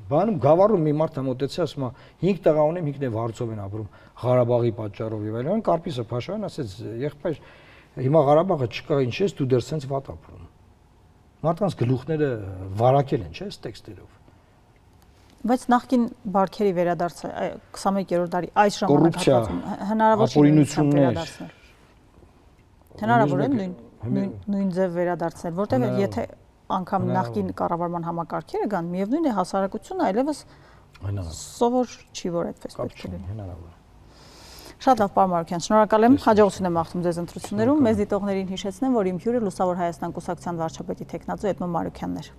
Բանում գավառում մի մարդ մոտեցի, ասում է 5 տղա ունեմ, 5-ն է վարձով են ապրում Ղարաբաղի պատճառով եւ այլն։ Կարպիսը Փաշինյան ասեց, եղբայր, հիմա Ղարաբաղը չկա, ինչ ես, դու դեռ սենց վատ ապրում։ Մարդկանց գլուխները վարակել են, չէ՞, այս տեքստերով։ Բայց նախկին բարքերի վերադարձը 21-րդ դարի այս ժամանակահատվածում հնարավոր չի վերադարձնել։ Հնարավոր է նույն ձև վերադարձնել, որտեղ եթե անգամ նախկին կառավարման համակարգերը կան, միևնույն է հասարակությունը այլևս սովոր չի, որ այդպես պետք է լինի։ Շատ լավ, պարոն Մարուկյան, շնորհակալ եմ, հաջողություն եմ մաղթում ձեզ ընտրություններում։ Մեզ դիտողներին հիշեցնեմ, որ իմ հյուրը Լուսավոր Հայաստան կուսակցության վարչապետի թեկնածու Էդմոն Մարուկյանն էր։